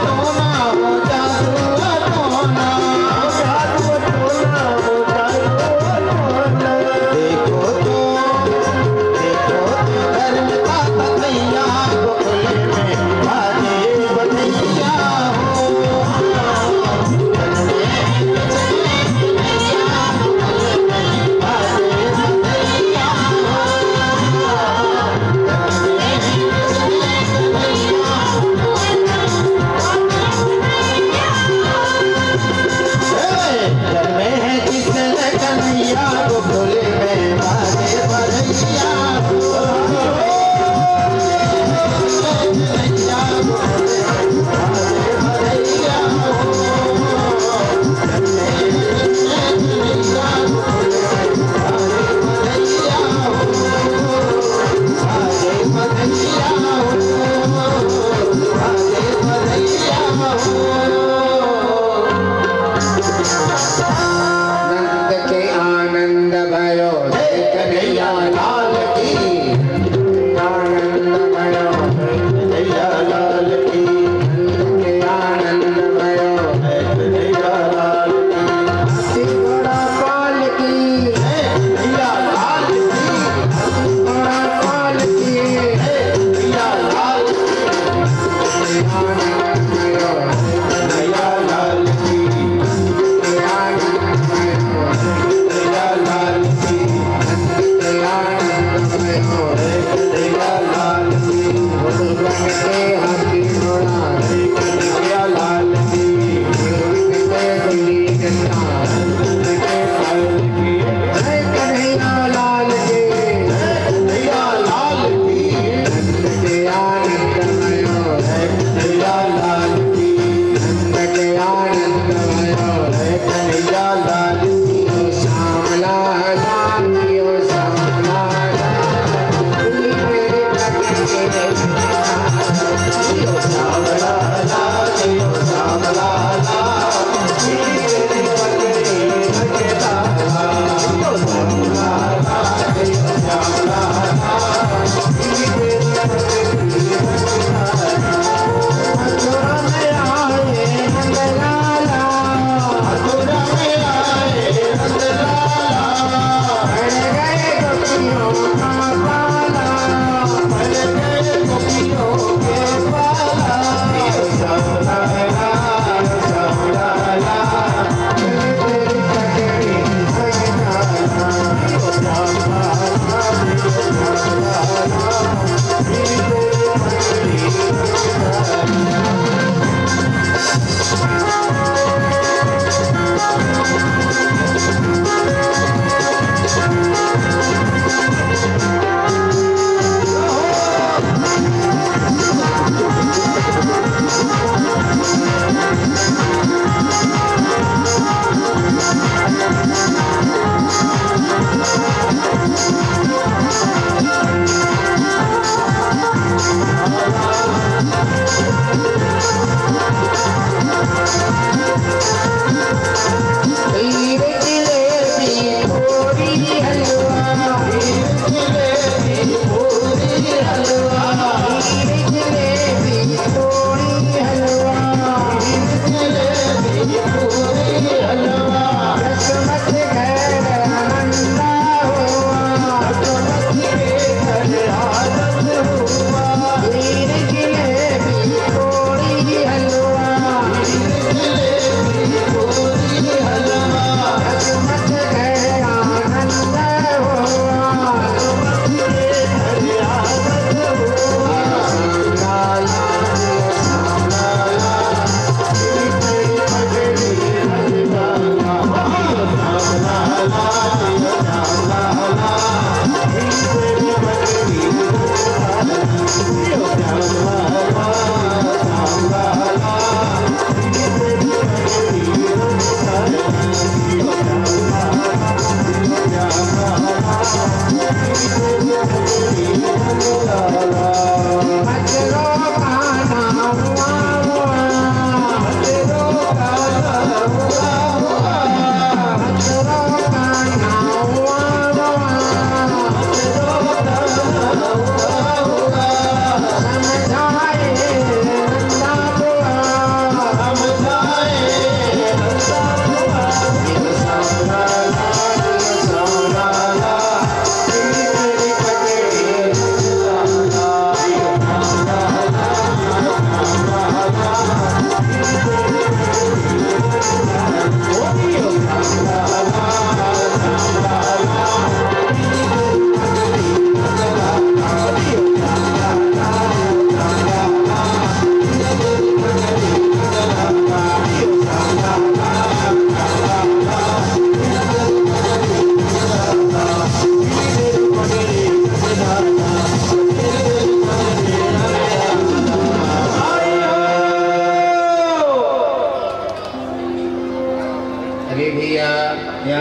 टोना, वो जादू टोना, जादू टोना, वो जादू टोना। देखो तो धर्म का कन्हैया गोकुल में बाजे बधैया हो। बाजे बधैया हो।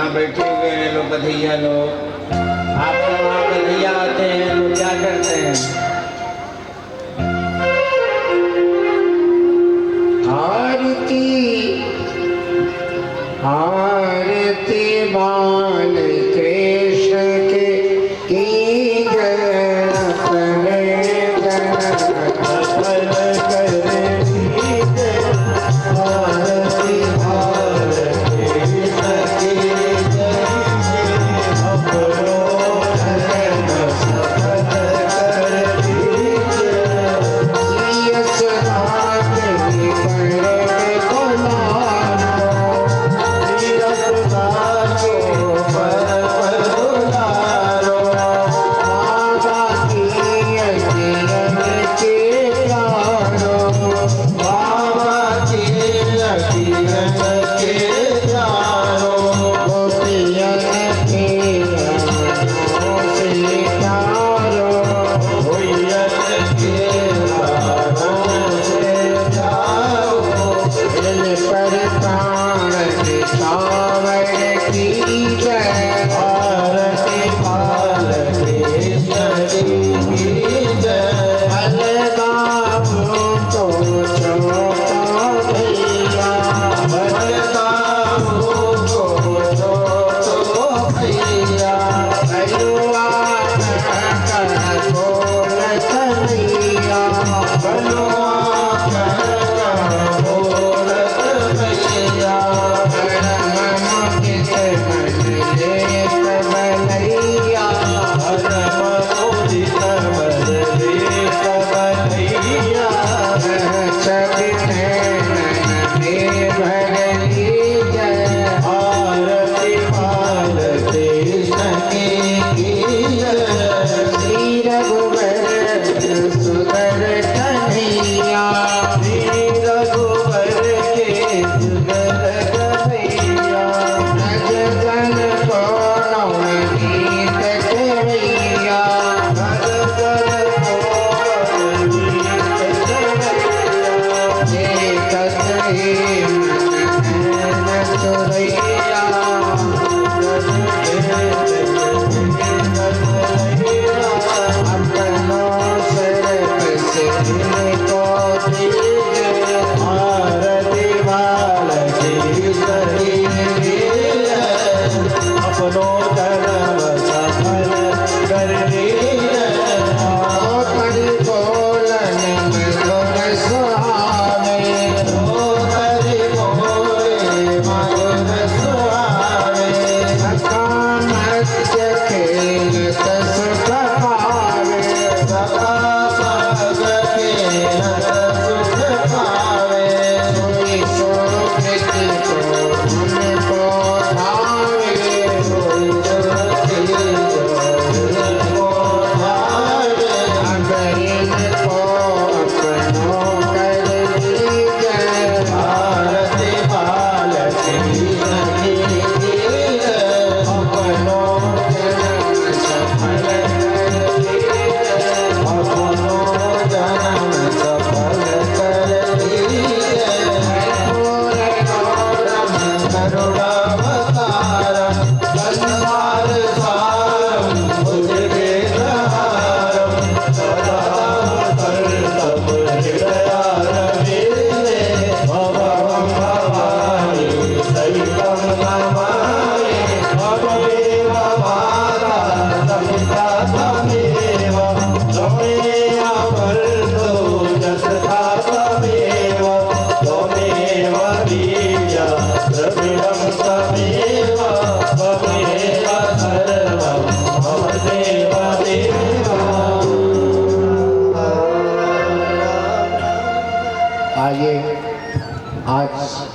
यहाँ बैठे हुए हैं लोग बधैया लोग। आपका वहाँ बधैया आते हैं, लोग क्या करते हैं? आरती बाल कृष्ण के की जय अपने अपन करे आरती बाल कृष्ण की जय अपनो धर्म सफल कर दीजिए।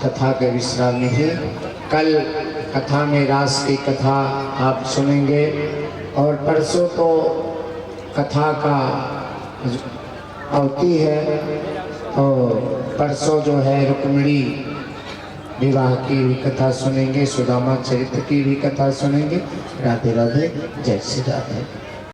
कथा के विश्राम में ही कल कथा में रास की कथा आप सुनेंगे और परसों तो कथा का अवती है और परसों जो है रुक्मिणी विवाह की भी कथा सुनेंगे, सुदामा चरित्र की भी कथा सुनेंगे। राधे राधे, जय श्री राधे।